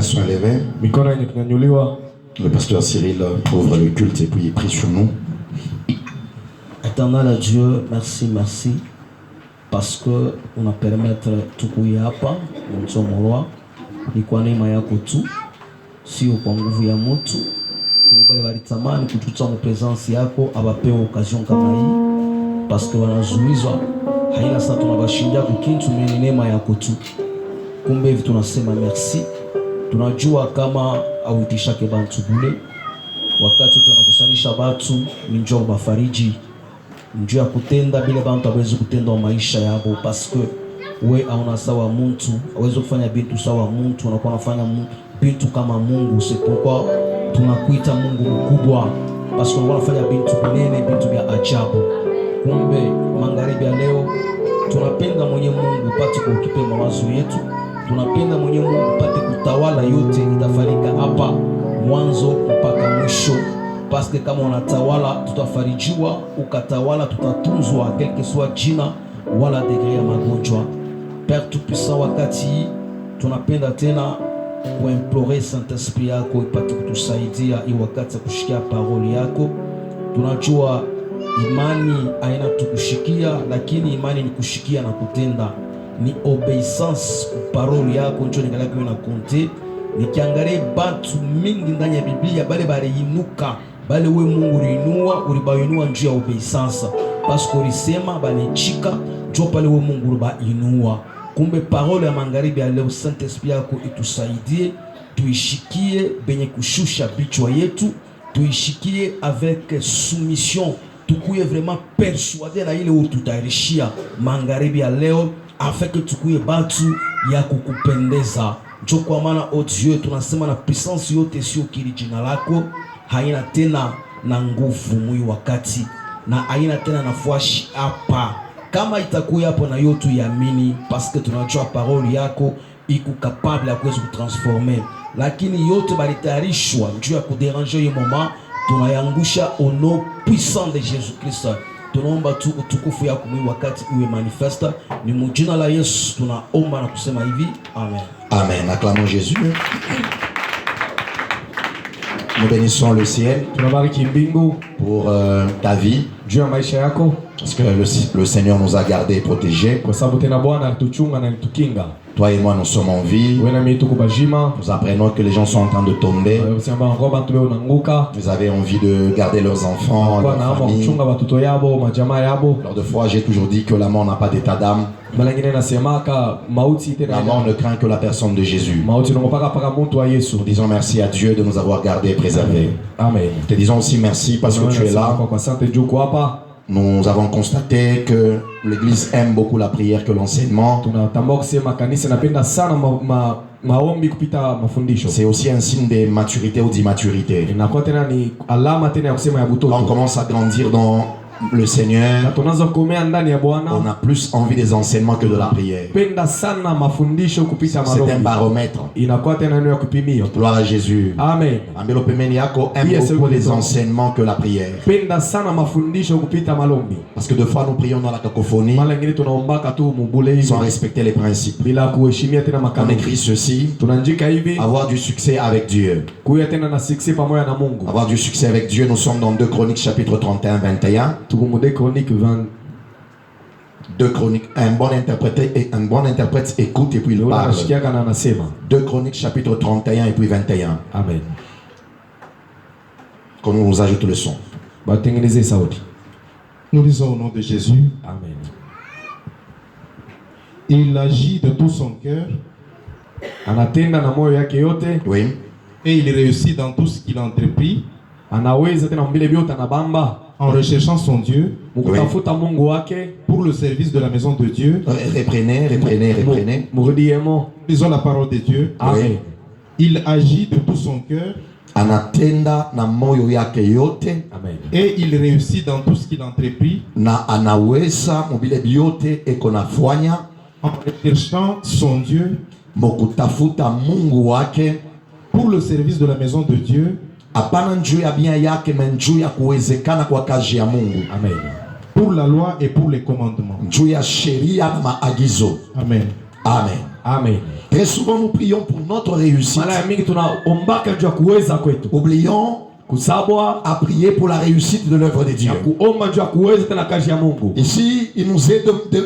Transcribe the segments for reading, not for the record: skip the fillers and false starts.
sont élevées. Le pasteur Cyril ouvre le culte et puis il prie sur nous. Éternel Dieu, merci, merci, parce que on a permettre tukuya hapa mchomorwa ni kwa neema yako tu, sio kwa nguvu ya mtu. Kubali walitamani kututa mu presence yako abapewa occasion kama hii, parce que wanazuizwa haina sasa tunabashindia kukintu ni neema yako tu. Kumbe hivi tunasema merci. Tunajua kama auitishake bantu bule wakati tunakusanisha batu ni njoo bafariji njoo ya kutenda bila bantu aweze kutenda maisha yabo, parce que we auna sawa muntu aweze kufanya bintu sawa muntu, unakuwa unafanya bintu kama Mungu. C'est pourquoi tunakuita Mungu mkubwa, parce que unakuwa unafanya bintu binene, bintu vya ajabu. Kumbe magharibi ya leo tunapenda mwenye Mungu pate kukipe mawazo yetu, tunapenda mwenye Mungu pate kutawala yote itafanyika hapa mwanzo mpaka mwisho, parce que kama unatawala tutafarijiwa, ukatawala tutatunzwa, quelque soit jina wala degré ya magonjwa. Père tout puissant, wakati tunapenda tena kuimplore Saint-Esprit yako ipate kutusaidia hii wakati ya kushikia parole yako. Tunajua imani haina tukushikia, lakini imani ni kushikia na kutenda, ni obeissance ku parole yako. Njoo ningalaki na konte nikiangalia batu mingi ndani ya Biblia bale baliinuka, bale we Mungu uliinua, ulibainua njuu ya obeissance, parce que ulisema banichika njoo pale we Mungu ulibainua. Kumbe parole ya magharibi ya leo, Saint-Esprit yako itusaidie tuishikie benye kushusha bichwa yetu, tuishikie avec soumission, tukuye vraiment persuadé na ile ututayarishia magharibi ya leo, afin que tukuye batu ya kukupendeza. Njoo kwa maana o Dieu tunasema na puissance yote sio kili jina lako, haina tena na nguvu mwi wakati na haina tena nafuashi hapa. Kama itakuwa hapo na yote yamini, parce que tunajua parole yako iko capable ya kuweza kutransformer, lakini yote balitayarishwa njoo ya kuderanger ye moment, tunayangusha au nom puissant de Jésus Christ. Tunaomba tu utukufu yako mwi wakati iwe manifesta, ni mjina la Yesu tunaomba na kusema hivi, amen. Amen. Acclamons Jésus. Nous bénissons le ciel pour ta vie, parce que le Seigneur nous a gardés et protégés. Toi et moi, nous sommes en vie. Nous apprenons que les gens sont en train de tomber. Vous avez envie de garder leurs enfants, leur famille. Lors de fois, j'ai toujours dit que la mort n'a pas d'état d'âme. La mort ne craint que la personne de Jésus. Nous disons merci à Dieu de nous avoir gardés et préservés. Amen. Te disons aussi merci parce que tu es là. Nous avons constaté que l'Église aime beaucoup la prière que l'enseignement. C'est aussi un signe de maturité ou d'immaturité. On commence à grandir dans le Seigneur, on a plus envie des enseignements que de la prière. C'est un baromètre. Gloire à Jésus. Amen. Aime beaucoup les enseignements que la prière. Parce que de fois nous prions dans la cacophonie sans respecter les principes. On écrit ceci: avoir du succès avec Dieu. Avoir du succès avec Dieu, nous sommes dans 2 Chroniques chapitre 31-21. 2 Chroniques, un bon interprète écoute et puis il parle. 2 Chroniques chapitre 31 et puis 21. Amen. Qu'on nous ajoute le son. Nous lisons au nom de Jésus. Amen. Il agit de tout son cœur. Oui. Et il réussit dans tout ce qu'il entreprit. En recherchant son Dieu, oui, pour le service de la maison de Dieu. Reprenez. Lisons la parole de Dieu. Oui. Il agit de tout son cœur. Anatenda na moyo yake yote. Amen. Et il réussit dans tout ce qu'il entreprit. Na anaweza mobile biote eko nafanya. En recherchant son Dieu. Mokutafuta Mungu wake. Pour le service de la maison de Dieu. Apana njuu ya bien yake menjuu ya kuwezekana kwa kazi ya Mungu. Amen. Pour la loi et pour les commandements. Njuu ya sheria na maagizo. Amen. Amen. Amen. Très souvent, nous prions pour notre réussite. Mara mingi tunaombaka juu ya kuweza kwetu. Oublions Kusabwa à prier pour la réussite de l'œuvre de Dieu. ya kuomba juu ya kuweza tena kazi ya Mungu. Ici, il nous est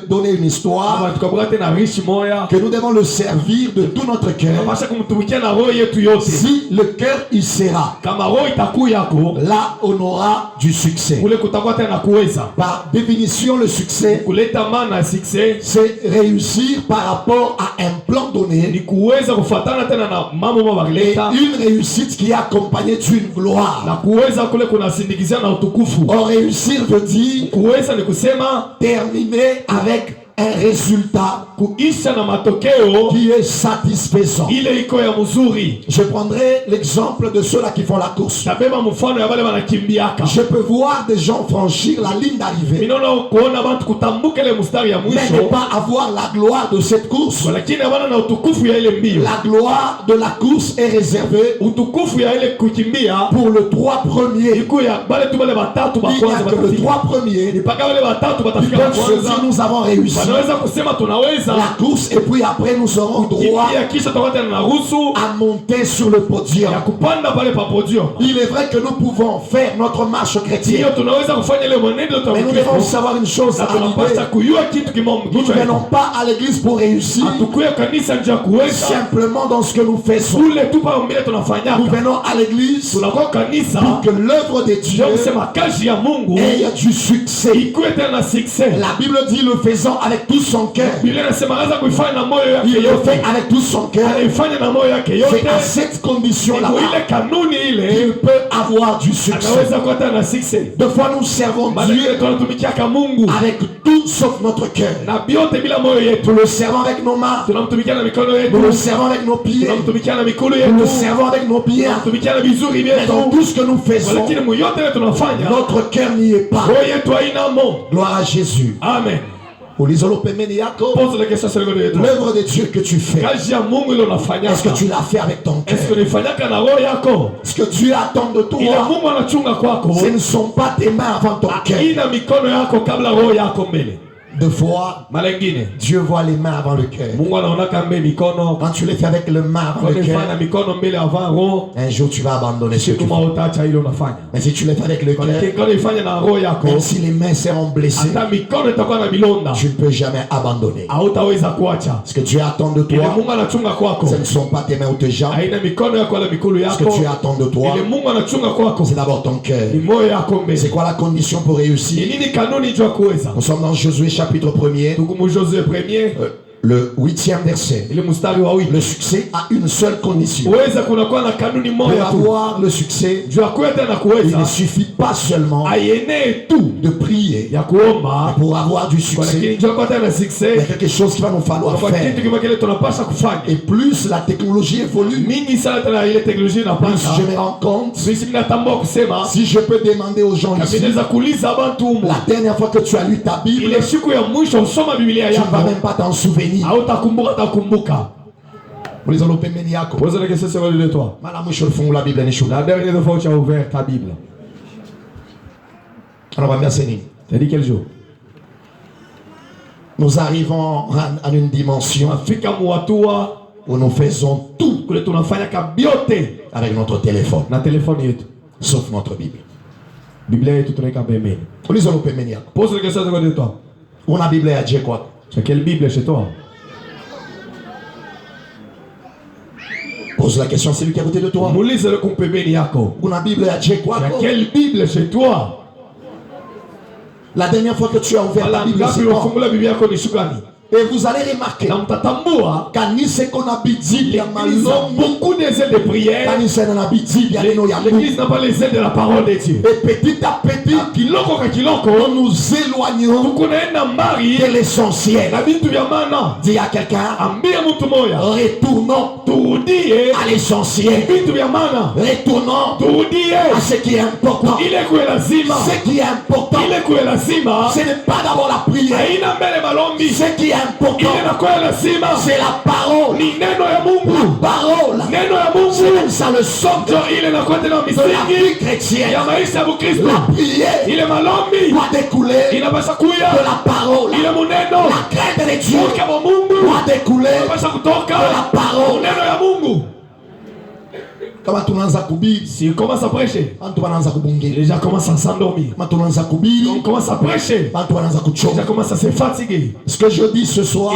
donné une histoire Hapa tukabuka tena rishi moya. que nous devons le servir de tout notre cœur. Tunapasha kumtumikia na roho yetu yote. Si le cœur y sera, Kama roho itakuwa yako, là on aura du succès. kule kutakuwa tena kuweza. Par définition, le succès, Kuleta maana ya success c'est réussir par rapport à un plan ni donné, kuweza kufuatana tena na mambo et mabagileta une réussite qui est accompagnée d'une gloire. na kuweza kule kunasindikizia na utukufu. Or, réussir veut dire Kuweza ni kusema terminer avec un résultat kuisha na matokeo qui est satisfaisant. ile iko ya mzuri. Je prendrai l'exemple de ceux-là qui font la course. Tabeba mfano ya wale wanakimbiaka. Je peux voir des gens franchir la ligne d'arrivée, Minaona kuona bantu kutambuka ile mstari ya mais ne mwisho, pas avoir la gloire de cette course. lakini hawana na utukufu ya ile mbio. La gloire de la course est réservée Utukufu ya ile kukimbia pour les 3 premiers. iko ya bale tu bale batatu ba Il n'y a kwanza que les batafika. 3 premiers Ni paka wale batatu qui batafika peuvent se dire kwanza. nous avons réussi Wanaweza kusema tunaweza la course, et puis après nous serons droit kimbia, kisha tutakuwa tena na ruhusu à monter sur le podium. ya kupanda pale pa podium. Il est vrai que nous pouvons faire notre marche Hiyo chrétienne, tunaweza kufanya ile mwenendo mais nous devons tutamkristo. savoir une chose Na à tunapaswa l'idée. kujua kitu kimoja Nous ne kichwa venons hiki. pas à l'église pour réussir Hatukuya kanisa nje ya kuweza simplement dans ce que nous faisons. kule tu pa mbele Nous tunafanyaka. venons à l'église Tunakuwa kanisa pour que l'œuvre de Dieu ndio kusema kazi ya Mungu ait du succès. ikuwe tena na success. La Bible dit le faisant avec tout son cœur. Biblia inasema anza kuifanya na moyo yake Il le yote. fait avec tout son cœur. Anaifanya na moyo yake yote. C'est à cette condition-là Kwa ile kanuni ile qu'il peut avoir du succès. anaweza kuwa tena na success. Deux fois nous servons Maana Dieu ile tunatumikiaka Mungu avec tout sauf notre cœur. na biote bila moyo yetu. Nous le servons avec nos mains. Tunamtumikia na mikono Nous yetu. le servons avec nos pieds. Tunamtumikia na mikono Nous le yetu. servons avec nos pieds. Tunamtumikia na vizuri Mais dans vyetu. tout ce que nous faisons, Lakini muyote ile tunafanya notre cœur n'y est pas. roho yetu haina mo. Gloire à Jésus. Amen. L'œuvre Pose la question de Dieu que tu fais, kazi ya Mungu ile unafanya. est-ce que tu l'as fait avec ton cœur? Est-ce que unafanyaka na roho yako? Ce que Dieu attend de toi, Ile Mungu anachunga kwako. ce ne sont pas tes mains avant ton cœur. Ina mikono yako kabla roho yako mbele. Deux fois, Mara nyingine Dieu voit les mains avant le cœur. Mungu anaonaka mbele mikono. Quand tu les fais avec le main avant le Unafanya cœur, mikono mbele avant roho. un jour tu vas abandonner ce que tu Siku fais. utaacha ile unafanya. Mais si tu les fais avec le cœur, Quand ifanya na roho yako, même si les mains seront blessées, hata mikono itakuwa na bilonda. tu ne peux jamais abandonner. Hautaweza kuacha. Ce que Dieu attend de Ile toi, Mungu anachunga kwako. ce ne sont pas tes mains ou tes jambes. Haina mikono yako wala mikulu Ce yako. que Dieu attend de toi, Ile Mungu anachunga kwako. c'est d'abord ton cœur. Ni moyo yako mbele. C'est quoi la condition pour Ni réussir? nini kanuni jua kuweza? Nous sommes dans Josué chapitre 1er, Tukumu Josué 1er, le 8e verset. ile mstari wa 8. Le succès a une seule condition. Uweza kunakuwa na kanuni Pour moja tu. avoir le succès, Jua kuweza na il kuweza. ne suffit pas seulement Aienee tu de prier. ya kuomba. Pour avoir du Kwa succès, lakini jua kuweza na il y a success. quelque chose qu'il va nous falloir Kwa kitu faire. kama kile tunapaswa kufanya. Et plus la technologie évolue, Mingi sana tena ile teknolojia plus inapanda. je me rends compte, Sisi ninatambua kusema si je peux demander aux gens ici, kabineza kuuliza abantu humu. la dernière fois que tu as lu ta Bible, Ile siku ya mwisho usoma Biblia tu ne vas yako. même pas t'en souvenir. Hautakumbuka takumbuka. Ulizolope meni yako. Pose la question sur de toi. Mala mwisho ulifungu la Biblia ni shule. La dernière fois que tu as ouvert ta Bible. Anawaambia nini? T'as dit quel jour? Nous arrivons à une dimension Afika muatua où nous faisons tout kule tunafanya kabiote avec notre téléphone, na telefoni yetu. sauf notre Bible. Biblia yetu tunaweka pembeni. Ulizolope meni yako. Pose la question sur de toi. Una Biblia ya je kwako? C'est quelle Bible chez toi? Pose la question à celui qui est à côté de toi. Muulize le kumpembeni yako. Una Biblia ya je C'est kwako? quelle Bible chez toi? La dernière fois que tu as ouvert ta Bible, c'est Ngapi quand? unafungula Biblia yako ni siku gani? Et vous allez remarquer, Na mtatambua kanisa kona bidii ya ils ont malombo, beaucoup des ailes de prière. kanisa na bidii ya neno ya Mungu. L'église n'a pas les ailes de la parole de Dieu. Et petit à petit, Kiloko ka kiloko nous nous éloignons kunaenda mbali de l'essentiel. na vitu vya maana. Dis à quelqu'un, Ambia mtu moja retournons turudie à l'essentiel. vitu vya maana. Retournons Turudie à ce qui est important. ile kuwe lazima. Ce qui est important, Ile kuwe lazima ce n'est pas d'abord la prière. haina mbele malombi. Ce qui est important. C'est la parole. La parole. C'est ça le socle de la vie chrétienne. La prière doit découler de la parole. La crainte de Dieu doit découler de la parole. Si on commence à prêcher, les gens commencent à s'endormir. Quand on commence à prêcher, les gens commencent à se fatiguer. Ce que je dis ce soir,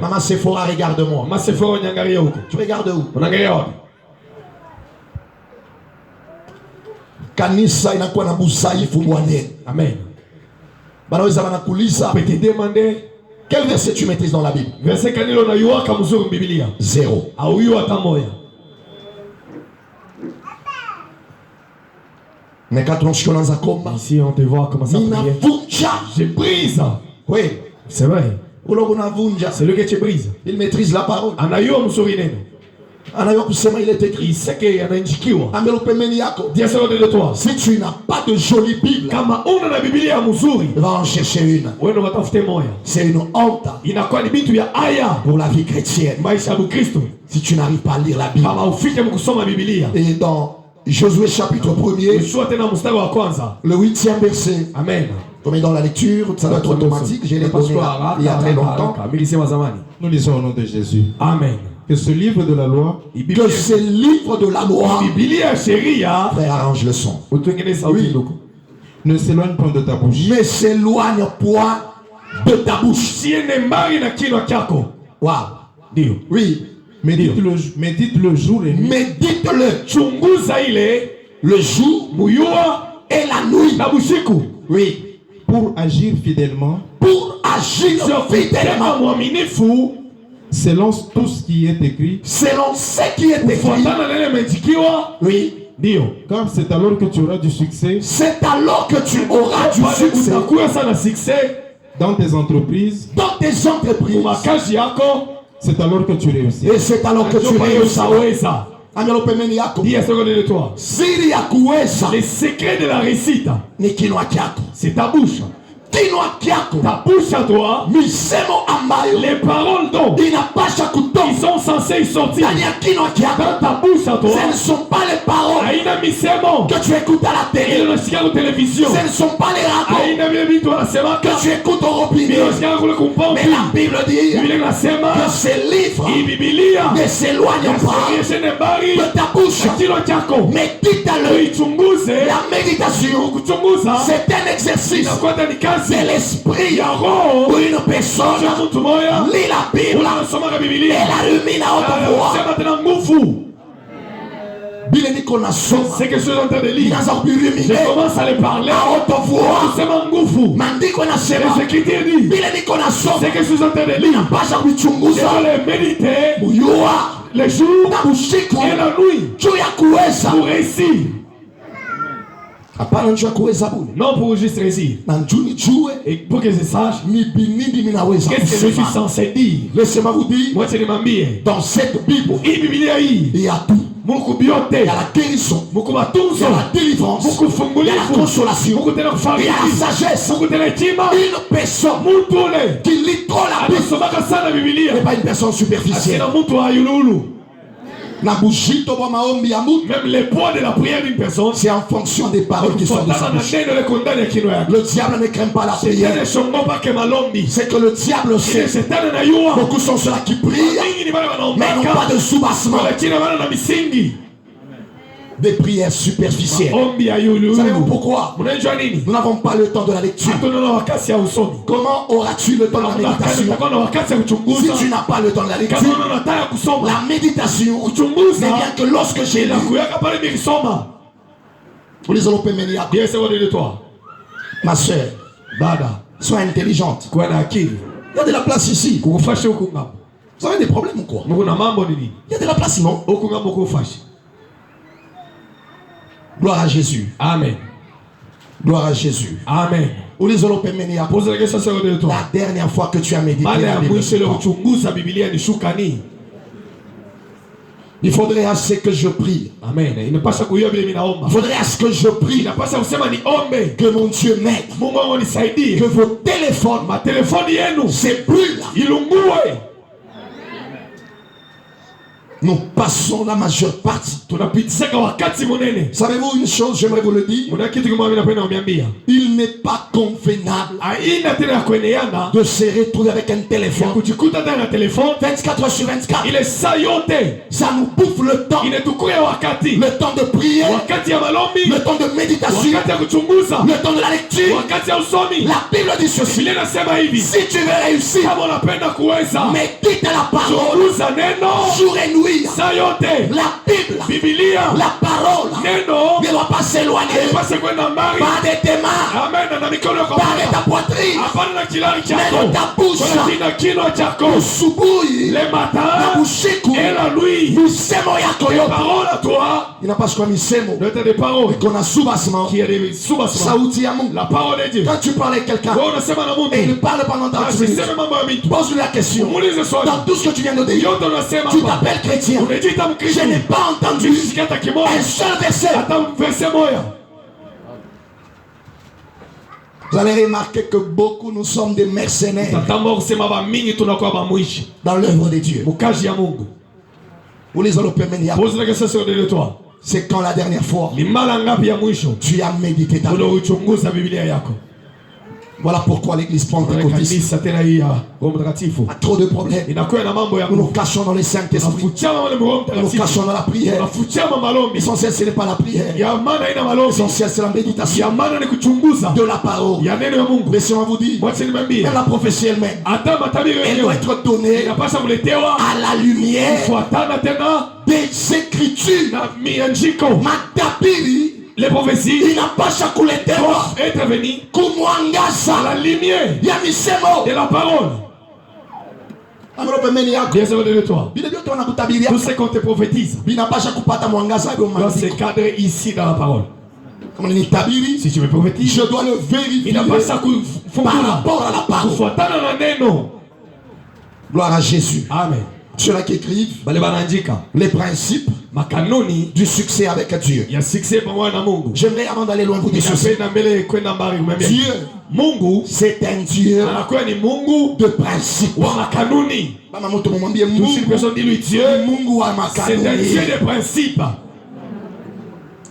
Maman Sephora, regarde-moi. Tu regardes où? Kanisa inakuwa na busaifu bwanene. Amen. Banaweza banakuuliza, peut te demander quel verset tu maîtrises dans la Bible? Verset kanilo na yuwa kamuzuru Biblia. 0. Au yuwa tamoya. Mais quand on chante dans combat, ici on te voit comment ça prier. Je brise. Oui, c'est vrai. C'est lui que tu brises. Il maîtrise la parole. Anayua muzuri neno. Il est écrit. Il sait qu'il y a un injikiwa. Dis de toi. Si tu n'as pas de jolie Bible, kama una na Biblia muzuri, va en chercher une. Wewe unatafuta moja. C'est une honte. Inakuwa ni bitu ya aya pour la vie chrétienne. Maisha ya Kristo. Si tu n'arrives pas à lire la Bible. Kama ufike mkusoma Biblia. Et dans Josué chapitre 1er, le 8e verset. Amen. Comme dans la lecture, ça doit être automatique. J'ai les donné il y a très longtemps. Nous lisons au nom de Jésus. Amen. Que ce livre de la loi, frère, arrange le son. Oui. Ne s'éloigne point de ta bouche. Ne s'éloigne point de ta bouche. Wow. Oui. Médite-le jour et nuit. Médite-le. Le jour et la nuit. Oui. Pour agir fidèlement. Pour agir fidèlement. Selon tout ce qui est écrit. Selon ce qui est écrit. Oui. Car c'est alors que tu auras du succès. C'est alors que tu auras du succès. Dans tes entreprises. Dans tes entreprises. C'est alors que tu réussis. Et c'est alors que tu réussis. Les secrets de la réussite, c'est ta bouche. Ta bouche à toi, les paroles dont ils sont censés sortir dans ta bouche à toi, ce ne sont pas les paroles que tu écoutes à la télé, ce ne sont pas les rapports que tu écoutes au robinet. Mais la Bible dit que ces livres ne s'éloignent pas de ta bouche. Médite-le. La méditation, c'est un exercice de l'esprit où une personne lit la Bible et la rumine à haute voix. C'est que je suis en train de lire. Je commence à les parler à haute voix. Les Écritures disent c'est que je suis en train de lire. Je dois les méditer les jours et la nuit pour réussir. Non pour juste réussir. Et pour que je sache qu'est-ce que je suis censé dire. Laissez-moi vous dire, moi c'est dans cette Bible il y a tout. Il y a la guérison, il y a la délivrance, il y a la consolation, il y a la sagesse. Une personne qui lit trop la Bible n'est pas une personne superficielle. Même les poids de la prière d'une personne, c'est en fonction des paroles qui sont dans sa bouche. Le diable ne craint pas la prière. C'est que le diable sait. Beaucoup sont ceux-là qui prient, mais n'ont pas de soubassement. Des prières superficielles. Savez-vous pourquoi? Nous n'avons pas le temps de la lecture. Comment auras-tu le temps de la méditation? Si tu n'as pas le temps de la lecture, la méditation n'est bien que lorsque j'ai lu. Ma soeur, sois intelligente. Il y a de la place ici. Vous avez des problèmes ou quoi? Il y a de la place, non? Gloire à Jésus. Amen. Gloire à Jésus. Amen. Pose la question sur de toi. La dernière fois que tu as médité la Bible, Il faudrait assez que je prie. Amen. Inapasha kujua vile mimi naomba. Il faudrait assez que je prie. Inapasha kusema niombe. Que mon Dieu m'aide. Mungu wangu nisaidie. Que vos téléphones, Ma telefoni yenu c'est brûle. ilungue. Nous passons la majeure partie. Tunapitisaka wakati munene. Savez-vous une chose, j'aimerais vous le dire. Kuna kitu kimoja mimi napenda kuambia. Il n'est pas convenable Haina tena kueneana de se retrouver avec un téléphone kujikuta ndani ya telefoni 24 heures sur 24. ile saa yote. Ça nous bouffe le temps. Inatukua wakati. Le temps de prier, Wakati ya malombi. le temps de méditation, Wakati ya kuchunguza. le temps de la lecture. Wakati ya usomi. La Bible dit ceci. Biblia inasema hivi. Si tu veux réussir, Kama unapenda kuweza. médite la parole Chunguza neno. jour et nuit. Saa yote. La Bible, Biblia. la parole Neno. ne doit pas s'éloigner. Pase kwenda mbali. Pas de tes mains, Amen. Na mikono yako. pas de ta poitrine, Hapana na kilari mais chako. de ta bouche. Kwa kinywa chako. Subuhi, Le na matin bushiku, et la nuit. misemo yako Les yote. paroles à toi. Inapaswa kuwa misemo Doit des paroles. iko na soubassement, Qui est des sous-bassements. sauti ya Mungu. La parole de Dieu. Quand tu parles avec quelqu'un Wewe unasema na et il Mungu. parle pendant 30 minutes, Asiseme mambo ya mtu. pose-lui la question. Muulize swali. Dans tout ce que tu viens de dire, Yote unasema tu hapa. t'appelles chrétien. Unajiita Mkristo. Je n'ai pas entendu Ukisikia hata kimoja. un seul verset. Hata verse moja. Vous allez remarquer que beaucoup nous sommes des mercenaires Tatamba kusema ba mingi tunakuwa ba mwishi. dans l'œuvre de Dieu. Mukaji ya Mungu. Uliza lopemeni yako. Pose la question sur de toi. C'est quand la dernière fois Ni mara ngapi ya mwisho tu as médité ta Bible. unauchunguza Biblia yako? Voilà pourquoi l'église pentecôtiste Kanisa tena hii ya Roho Mtakatifu a trop de problèmes. inakuwa na mambo ya Nous nous cachons dans les Saint-Esprit. kufuchama wale Roho Nous nous Mtakatifu. cachons dans la prière. Kufuchama malombi. L'essentiel, ce n'est pas la prière. Ya maana ina malombi. L'essentiel, c'est la méditation Ya maana ni kuchunguza de la parole. ya neno ya Mungu. Mais si on vous dit, Mwache niambie. même la prophétie elle-même, Hata matabiri elle doit yenyewe être donnée inapaswa kuletewa à la lumière kufuatana tena des Écritures. na mianjiko. Matabiri Les prophéties inapasha kuletewa doivent être venues à kumwangaza la lumière ya misemo. de la parole. Amro pembeni yako. Bien sûr de toi. Vile vyote wanakutabiria Tout ce qu'on te prophétise vinapasha kupata mwangaza hapo doit se maandiko. cadrer ici dans la parole. Kama ni tabiri, Si tu me prophétises, je dois le vérifier inapaswa par kufungula rapport à la parole. kufuatana na neno. Gloire à Jésus. Amen. Ceux-là qui écrivent Bale banaandika les principes makanuni du succès avec Dieu. ya succès pamoja na Mungu. J'aimerais avant d'aller loin vous dire ceci. Ninapenda mbele kwenda mbali kumwambia Dieu, Mungu c'est un Dieu anakuwa ni Mungu de principe. wa makanuni. Mama moto mwambie Toute une Mungu, personne dit lui Dieu, Mungu wa c'est un Dieu makanuni. de principe.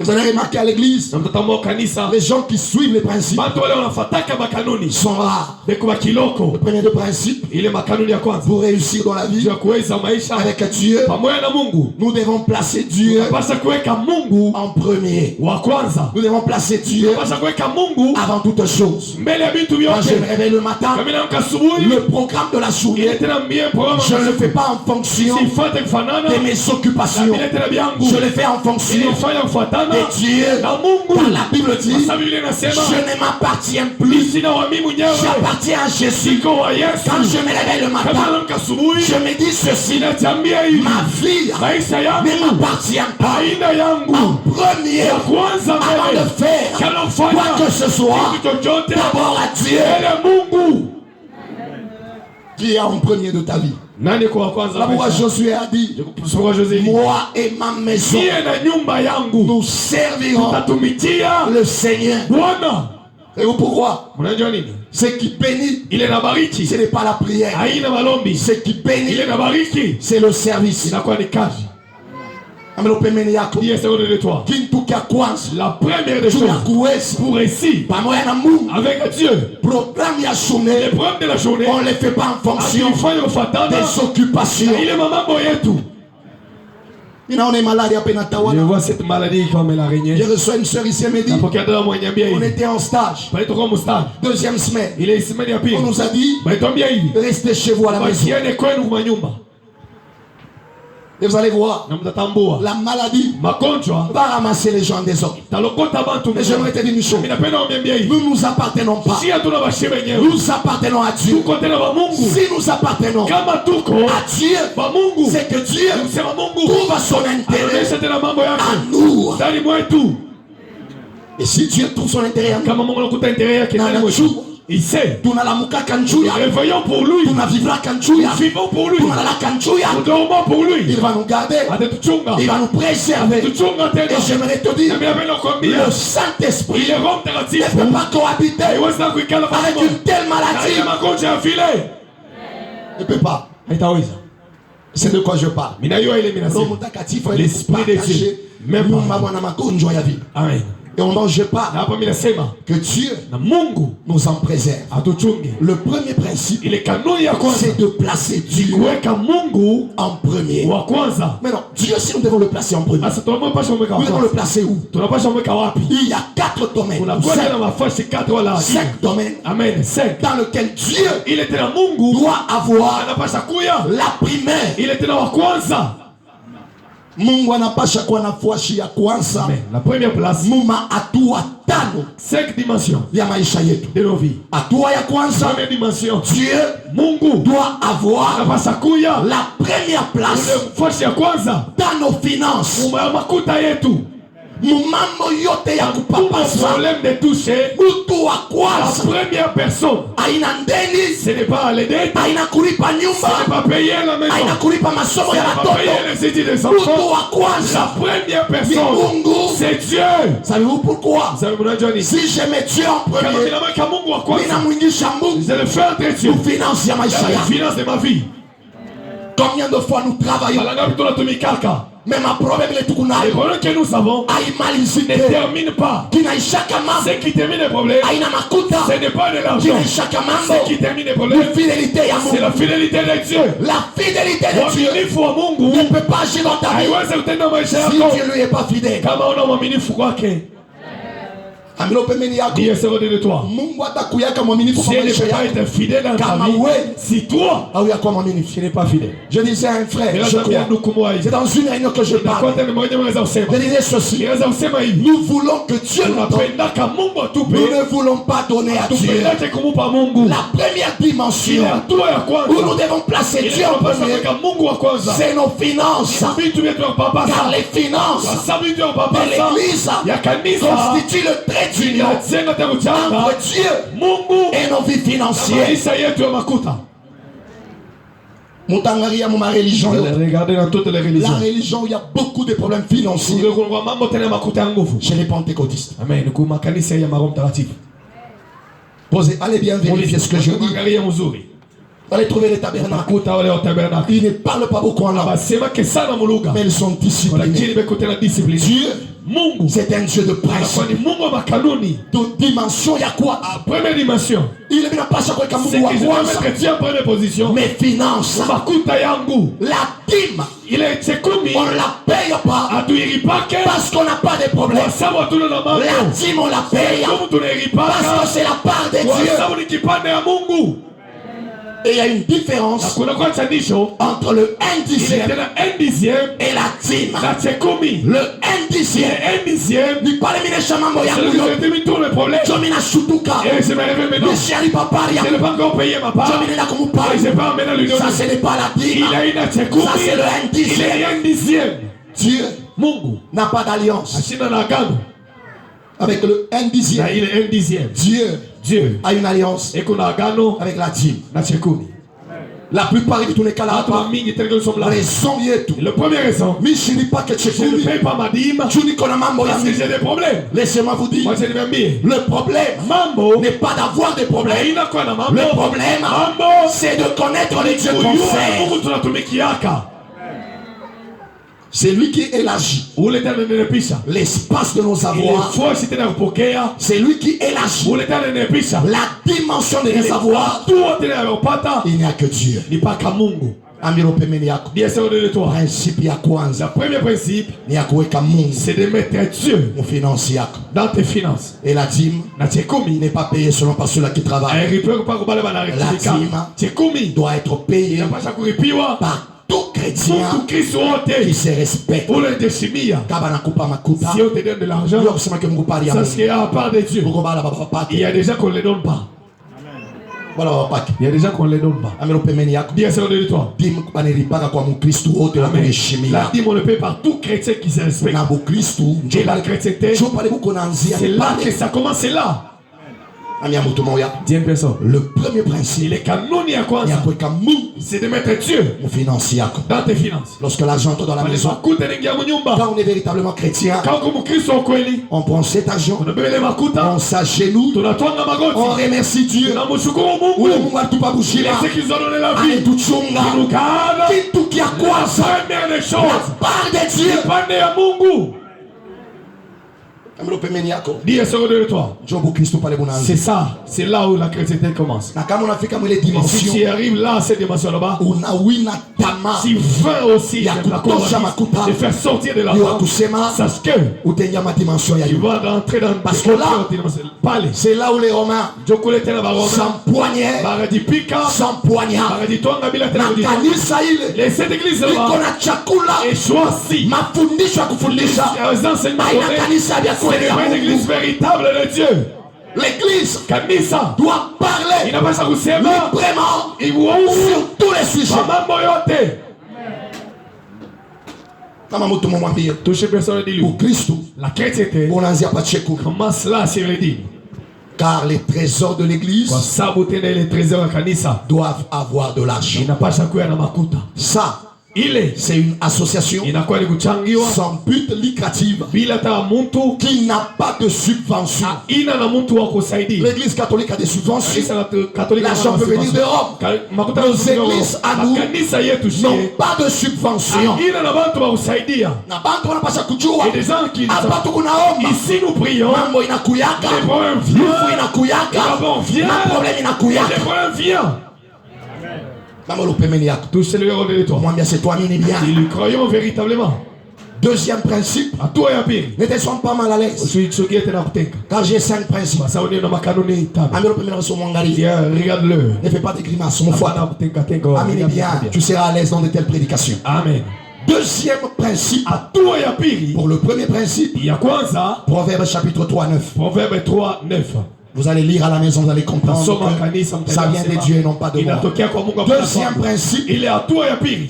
Vous allez remarquer à l'église, Na mtatambua kanisa les gens qui suivent les principes bantu wale wanafataka makanuni sont rares. beko ba kiloko. Le premier de principe, Ile makanuni ya kwanza pour réussir dans la vie ya kuweza maisha avec Dieu, pamoja na Mungu. nous devons placer Dieu Unapaswa kuweka Mungu en premier. wa kwanza. Nous devons placer Dieu Unapaswa kuweka Mungu avant toute chose. mbele ya vitu Quand je me vyote. réveille le matin, Kama naamka asubuhi, le programme de la ile journée, tena mbie programme je ne le fais pas en fonction sifate kufanana de mes occupations. ile tena vyangu. Je le fais en fonction Ilifanya kufuatana de Dieu. na Mungu. Car la Bible dit, Sasa Biblia inasema je ne m'appartiens plus, sina wa mimi mwenyewe. j'appartiens à Jésus. Siko wa Yesu. Quand je me réveille le Kama matin, naamka asubuhi, je me dis ceci, ninatambia hivi. ma vie Maisha ne yangu m'appartient pas. haina yangu. En premier, Ya kwanza avant mbele. de faire Kana quoi kufanya que ce soit, kitu chochote d'abord à Dieu mbele Mungu. qui est en premier de ta vie. Nani kwa kwanza Là pourquoi maisha? Josué a dit, Pourquoi José dit, moi et ma maison, mie na nyumba yangu nous servirons tatumikia le Seigneur. Bwana. Et vous pourquoi? Unajua nini? Ce qui bénit, Ile nabariki ce n'est pas la prière. haina malombi. Ce qui bénit, Ile nabariki c'est le service. inakuwa ni kazi. Amelo pembeni yako. Ndiye sekunde de toi. Kitu cha kwanza La première des juu ya choses kuweza pour réussir pamoja na Mungu, avec Dieu, programme ya journée, l'épreuve de la journée, on ne le fait pas en fonction akifanya kufuatana des occupations. ile mambo yetu. Ninaona maladi hapa Je inatawala. vois cette maladie comme elle a régné. Je reçois une sœur ici, elle me dit, Napokea dada mwenye ambia on hivi. était en stage, Pale tuko mstari. deuxième semaine. Ile semaine ya pili. On nous a dit, Baitwambia hivi. restez chez vous à la maison. Bakiende kwenu kwa nyumba. Et vous allez voir, Na mtatambua. la maladie Magonjwa va ramasser les gens en désordre. talokota bantu. Mais j'aimerais te dire une chose, Mimi napenda kuambia hivi. nous nous appartenons pas. Si hatuna bashiba wenyewe. Nous appartenons à Dieu. Tuko tena ba Mungu. Si nous appartenons Kama tuko à Dieu, ba Mungu. c'est que Dieu Sema Mungu. trouve son intérêt Anaonyesha tena mambo à yake. nous. Ndani mwetu. Et si Dieu trouve son intérêt à nous, Kama Mungu anakuta intérêt yake na ndani mwetu. anajua Il sait. Tunalamuka kanchuya. Réveillons pour lui. Tunavivra kanchuya. Nous vivons pour lui. Tunalala kanchuya. Nous dormons pour lui. Il va nous garder. Il va nous préserver. Et j'aimerais te dire, le Saint-Esprit Il est rond ne peut pas cohabiter avec une telle maladie. Ne peut pas. C'est de quoi je parle. L'Esprit de Dieu. Même Amen. Et on mange pas que Dieu nous en préserve. Le premier principe, c'est de placer Dieu en premier. Maintenant, Dieu, si nous devons le placer en premier, nous devons le placer où? Il y a 4 domaines. 5 domaines dans lesquels Dieu doit avoir la primaire. Mungu anapasha kuwa nafasi ya kwanza. La première place. Muma hatua 5 dimensions ya maisha yetu de nos vies. Hatua ya kwanza, première dimension. Dieu Mungu doit avoir la première place nafasi ya kwanza dans nos finances. Makuta yetu. Mumambo yote ya kupapasa. Problème de toucher. Mutu wa kwanza. La première personne. Aina ndeni. Ce n'est pas les dettes. Aina kulipa nyumba. Ce n'est pas payer la maison. Aina kulipa masomo ya watoto. Payer les études des enfants. Mutu wa kwanza. La première personne. C'est Dieu. Savez-vous pourquoi? Si je mets Dieu en premier, je le fais entrer Dieu. Nous finance ya maisha ya. Finance de ma vie. Combien de fois nous travaillons? Mais ma problème est tout que nous avons ne termine pas. Ce qui termine le problème, ce n'est pas de l'argent. Ce qui termine le problème, c'est la fidélité de Dieu. La fidélité de Dieu ne peut pas agir dans ta vie si tu ne lui es pas fidèle. Dieu sera de toi. Si elle ne peut pas être fidèle dans ta vie, si toi, tu n'es pas fidèle. Je disais à un frère, c'est dans une réunion que je parle. Je disais ceci, nous voulons que Dieu nous donne. Nous ne voulons pas donner à Dieu. La première dimension où nous devons placer Dieu en premier, c'est nos finances. Car les finances de l'église constituent le trait d'union entre Dieu et nos vies financières. Regardez dans toutes les religions. La religion, il y a beaucoup de problèmes financiers chez les pentecôtistes. Amen. Posez, allez bien vérifier ce que je dis. Allez trouver les tabernacles. Ils ne parlent pas beaucoup en langue, mais ils sont disciplinés. Dieu, c'est un Dieu de principe. De dimension, il y a quoi? Première dimension. Il n'est pas chaque fois c'est que je vais mettre Dieu en première position. Mes finances, la dîme, on ne la paye pas parce qu'on n'a pas de problème. La dîme, on la paye parce que c'est la part de Dieu. Et il y a une différence entre le 1/10 et la dîme. Le 1/10 n'est pas le minechamambo ya kuyo. Jomina shutuka. Mishari paparia. Jomina kumupari. Ça ce n'est pas la dîme. Ça c'est le 1/10. Dieu n'a pas d'alliance avec le 1/10. Dieu a une alliance avec la dîme. La plupart de tous les cas là, raison yetu. Le premier raison, je ne paye pas ma dîme parce que j'ai des problèmes. Laissez-moi vous dire, le problème n'est pas d'avoir des problèmes. Le problème, c'est de connaître les dieux qu'on fait. C'est lui qui élargit l'espace de nos avoirs. C'est lui qui élargit la dimension de nos avoirs. Il n'y a que Dieu. Principe ya kwanza. Premier principe, c'est de mettre Dieu dans tes finances. Et la dîme n'est pas payée seulement par ceux-là qui travaillent. La dîme doit être payée par tout chrétien qui se respecte. Si on te donne de l'argent, ça c'est à part de Dieu. Il y a des gens qu'on ne les donne pas. Il y a des gens qu'on ne les donne pas. Dis à ce de toi. La dîme on le paie par tout chrétien qui se respecte. Et la chrétienté, c'est là que ça commence, c'est là. Dis une personne. Le premier principe, ile kanuni ya kwanza c'est de mettre Dieu dans tes finances. Lorsque l'argent est dans la maison, makuta inaingia mnyumba, quand on est véritablement chrétien, kama mkristo kweli, on prend cet argent, tunabeba makuta, on s'agenouille, tunatwanga magoti, on remercie Dieu. tunamshukuru Ule Mungu Mungu alitupabushia, c'est qu'ils ont donné la vie, alituchunga, tunukana kitu kia kwanza, première des choses, la part de Dieu. pande ya Mungu. Dis de toi. C'est ça, c'est là où la chrétienté commence. Et si tu arrives là, à cette dimension là-bas, tu veux aussi de faire sortir de l'argent. Sache que tu vas rentrer dans parce que là, c'est là où les Romains, sans poignée, sans poignard, les cette église là-bas est choisie. C'est une église véritable de Dieu. L'église Kanisa doit parler inapasha kusema librement sur tous les sujets. mambo yote. Touche personne dit lui. Pour Christ, la chrétienté commence là sur le dit. Car les trésors de l'église doivent avoir de l'argent. Ça, c'est une association sans but lucratif qui n'a pas de subvention. L'église catholique a des subventions. L'argent peut venir d'Europe. Nos églises à nous n'ont pas de subvention. Ici nous prions, les problèmes viennent. Touche le héros de toi. C'est toi, bien. Si nous croyons véritablement. Deuxième principe, ne te sens pas mal à l'aise. Car j'ai 5 principes. Regarde-le. Ne fais pas des grimaces, mon foi. Amen, bien. Tu seras à l'aise dans de telles prédications. Amen. Deuxième principe, pour le premier principe, Proverbe chapitre 3, 9. Proverbe 3, 9. Vous allez lire à la maison, vous allez comprendre que ça vient de Dieu et non pas de moi. Deuxième principe,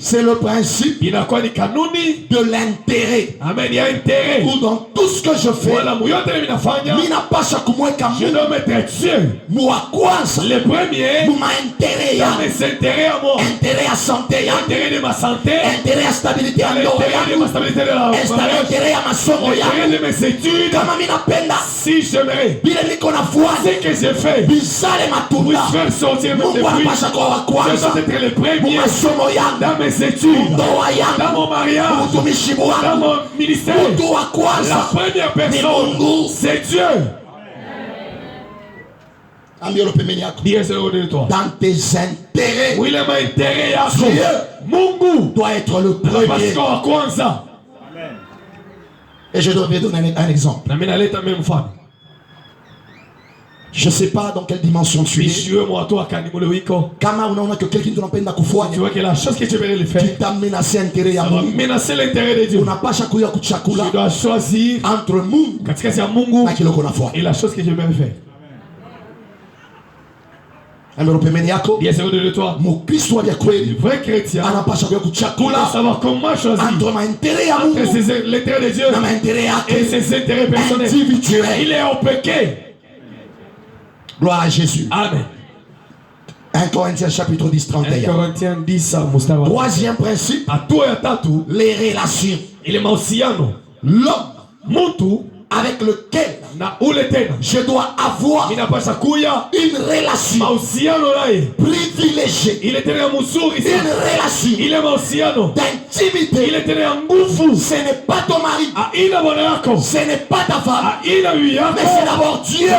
c'est le principe de l'intérêt. Ou dans tout ce que je fais, je dois mettre Dieu. Le premier, intérêt à moi, intérêt à santé, intérêt de ma santé, intérêt à stabilité, intérêt de ma stabilité de la intérêt à ma somme, intérêt de mes études. Si j'aimerais ce que j'ai fait pour faire sortir mes fruits, je dois être le premier dans mes études, dans mon mariage, dans mon ministère. La première personne, c'est Dieu. Dans tes intérêts, Dieu doit être le premier. Et je dois donner un exemple. Je ne sais pas dans quelle dimension tu es. Kama unaona que quelqu'un tunapenda kufanya, tu vois que la chose que tu veux le faire, tu t'as menacé l'intérêt ya Mungu. Menacer l'intérêt de Dieu. Unapasha kuya kuchakula. Tu dois choisir entre Mungu na kile uko nafanya. Et la chose que je veux faire. Pembeni yako, Mkristo wa kweli, vrai chrétien, anapasha kuya kuchakula savoir comment choisir entre l'intérêt ya Mungu entre l'intérêt de Dieu et ses intérêts personnels. Il est au péché. Gloire à Jésus. Amen. 1 Corinthiens chapitre 10, 31. 1 Corinthiens 10, troisième principe, les relations. L'homme avec lequel je dois avoir une relation privilégiée, une relation d'intimité. Ce n'est pas ton mari, ce n'est pas ta femme, mais c'est d'abord Dieu.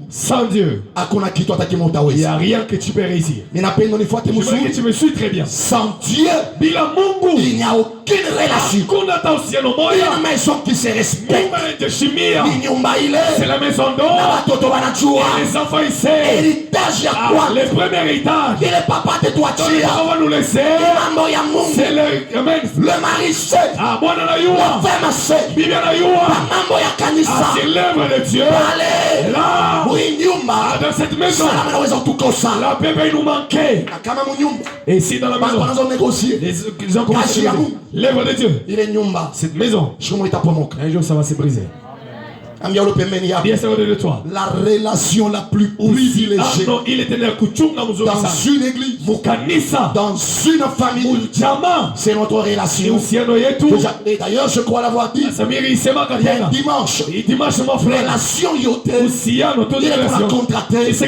Sans Dieu, il n'y a rien que tu peux réussir. Je veux que tu me suis très bien. Sans Dieu, il n'y a aucune relation. Une maison qui se respecte, c'est la maison d'or. Les enfants ici, les premiers héritages. On va nous laisser. C'est le mari sait, la femme sait, c'est l'œuvre de Dieu. Là, dans cette maison, la paix va nous manquer. Et ici dans la maison, les gens commencent à l'œuvre de Dieu. Cette maison, un jour ça va se briser. Bien sûr de toi. La relation la plus privilégiée non, il était dans une église, dans une famille, c'est notre relation. Et d'ailleurs, je crois l'avoir dit. Il y a un dimanche. Relation yoté. Il est contracté. Ça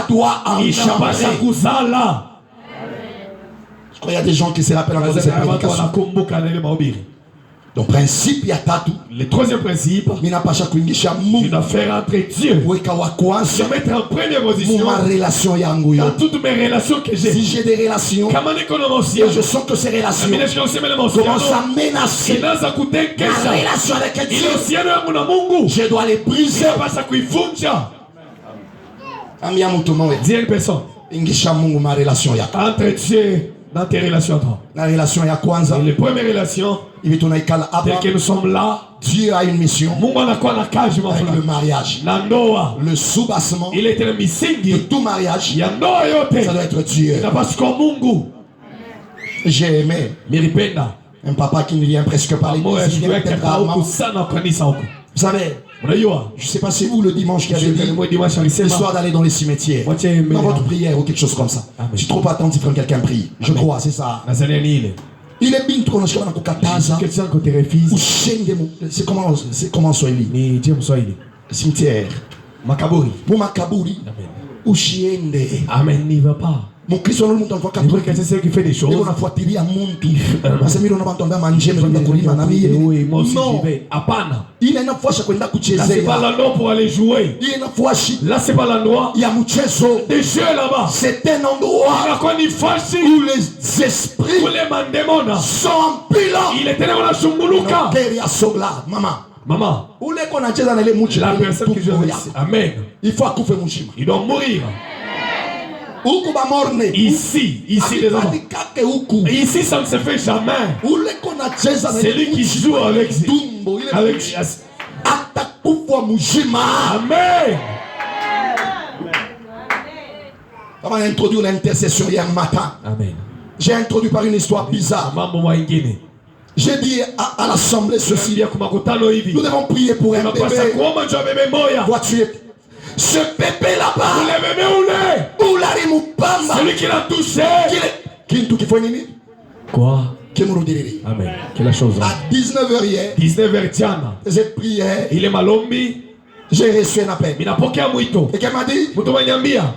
doit en changer. Je crois qu'il y a des gens qui se rappellent encore de cette prédication. Donc, principe, il y a tatu. Le troisième principe, tu dois faire entrer Dieu. Je vais mettre en première position dans toutes mes relations que j'ai. Si j'ai des relations, et je sens que ces relations commencent à menacer la relation avec Dieu, je dois les briser. Dis à une personne, entre Dieu dans tes relations. La relation ya kwanza. Les premières relations, telles que nous sommes là, Dieu a une mission avec le mariage. Le soubassement de tout mariage, ça doit être Dieu. J'ai aimé un papa qui ne vient presque pas à l'église. Vous savez, je ne sais pas si vous le dimanche qui avez dit l'histoire d'aller dans les cimetières, dans votre prière ou quelque chose comme ça. Je suis trop attentif quand quelqu'un prie. Je crois, c'est ça. Il est bien trop dans c'est comment Swahili? Cimetière. Makaburi. Pour Makaburi. Ushiende. Amen, n'y va pas. Mon Christ, on c'est ceux qui fait des choses. Non. Il est une fois là, c'est pas l'endroit pour aller jouer. Là, c'est pas l'endroit. Il y a des jeux là-bas. C'est un endroit où les esprits sont en bilan. Il était dans la Shumbuluka. Maman. La personne qui joue avec. Amen. Il faut accouper mon chima. Il doit mourir. Ici les enfants. Ici ça ne se fait jamais. C'est lui qui joue avec Amen. On va introduire l'intercession hier matin. Amen. J'ai introduit par une histoire bizarre. J'ai dit à l'assemblée ceci. Nous devons prier pour un bébé. Vois-tu ce bébé là-bas, celui qui l'a touché, quoi? Amen. Quelle chose? À 19h hier, 19h Tiana, cette prière, il est malombi. J'ai reçu un appel. Et qu'elle m'a dit,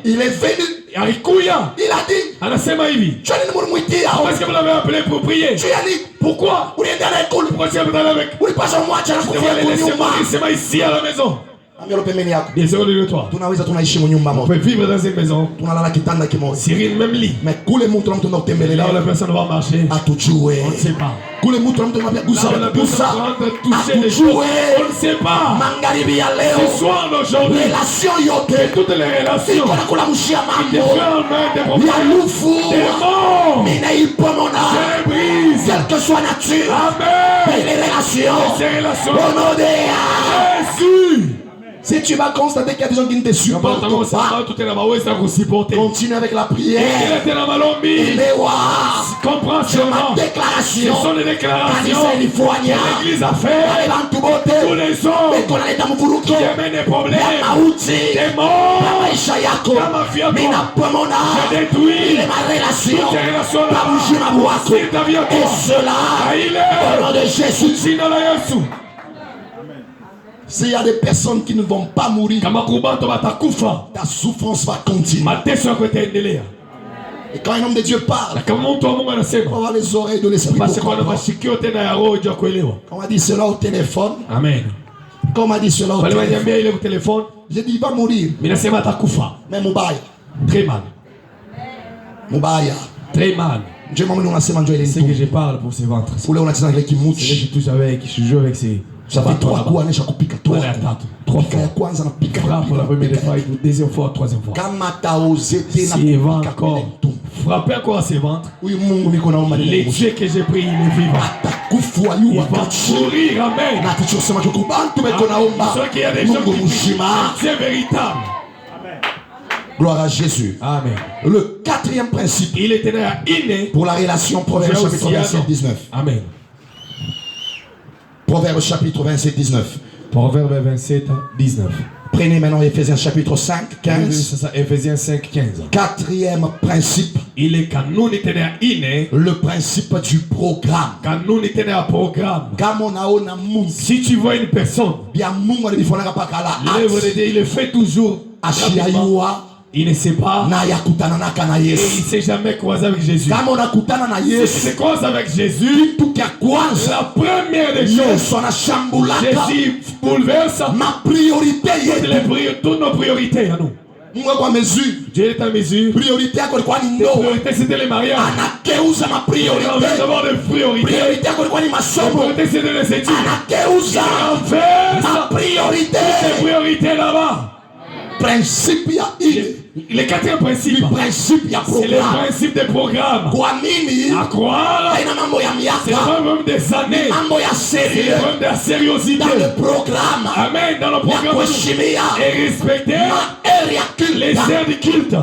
il est venu. Il a dit, parce que vous l'avez appelé pour prier. Pourquoi? Pourquoi tu es allé avec? Je devrais les laisser mourir ici à la maison. Bien sûr, de toi. On peut vivre dans une maison. Sur une même lit. Mais là où la personne va marcher, on ne sait pas. Là où la personne va toucher les choses, on ne sait pas. Ce soir d'aujourd'hui, et toutes les relations qui te ferment des problèmes, des morts, je les brise. Quelle que soit nature, Amen. les relations, au nom de Jésus. Si tu vas constater qu'il y a des gens qui ne te supportent pas, continue avec la prière. Comprends seulement. Déclaration. Ce sont des déclarations que l'Église a fait. Tous les hommes qui amènent des problèmes, des morts, dans ma vie à toi, je détruis toutes tes relations là. Et cela, au nom de Jésus. S'il y a des personnes qui ne vont pas mourir, ta souffrance va continuer. Et quand un homme de Dieu parle, on va avoir les oreilles de l'esprit. On m'a dit cela au téléphone. Amen. Quand on m'a dit cela au téléphone, j'ai dit il va mourir. Mais Moubaya. Très mal. Moubaya. Très mal. C'est ce que je parle pour ces ventres. C'est là que je touche avec, je joue avec ces. Ça fait 3 coups, on a piqué 3 fois. Frappe pour la première fois, deuxième fois, troisième fois. Si encore frapper encore à ses ventres, les dieux que j'ai pris, il est vivant. Il va mourir, amen. Ceux qui a des gens qui Dieu véritable. Gloire à Jésus. Amen. Le 4e principe, il était inné pour la relation Proverbe chapitre 27, 19. Amen. Proverbe chapitre 27, 19. Proverbe 27, 19. Prenez maintenant Éphésiens chapitre 5, 15. Sasa Ephésiens 5, 15. Quatrième principe. Ile kanuni tena ya ine, Le principe du programme. kanuni tena ya programme. Kama unaona Mungu, Si tu vois une personne, bia Mungu alivifonaka pakala. l'œuvre de Dieu, il le fait toujours. Ashiaiwa Il ne sait pas na yakutananaka na et il ne Yesu. s'est jamais croisé avec Jésus. Kama unakutana na Si tu Yesu, te croises avec Jésus, kitu kya kwanza la première des choses, Yesu anashambulaka Jésus bouleverse ma priorité yetu. toutes nos priorités à nous. Mungu kwa mesure. Dieu est à mesure. Priorité yako ilikuwa ni Tes ndoa. priorités, c'était les mariages. Anageuza ma Il priorité. envie d'avoir des priorités. Priorité yako ilikuwa ni Les masomo. priorités, c'était les études. Anageuza Renverse ma priorité. tes priorités là-bas. Principe ya ile. Les quatrième principe, Principe ya c'est le programme. principe des programmes. Kwa nini? À croire, Haina mambo ya c'est miaka. pas même des années. Mambo ya C'est le sérieux. problème de la sériosité. Dans le programme. Amen. Dans le Ya programme, kuheshimia. et respecter Ma eri ya les culte. heures du culte.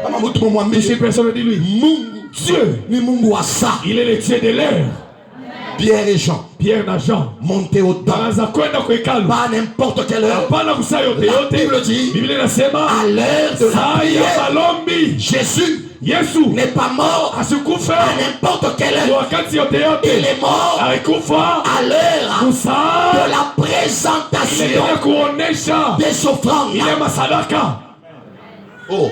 Kama mtu Et mumwambie cette personne dit lui, Mungu Dieu, ni Mungu wa saa. il est le Dieu de l'heure. Pierre et Jean Pierre na Jean. montaient au temple. Baraza kwenda kwa hekalu. Pas à n'importe quelle heure. Hapana kusaa yote La yote. Bible dit Biblia inasema à l'heure de la saa ya prière. malombi. Jésus Yesu n'est pas mort asikufa à n'importe quelle kwa heure. wakati yote Il yote. est mort Alikufa à l'heure kusaa de la présentation ile kuonesha des offrandes. ile masadaka. Oh,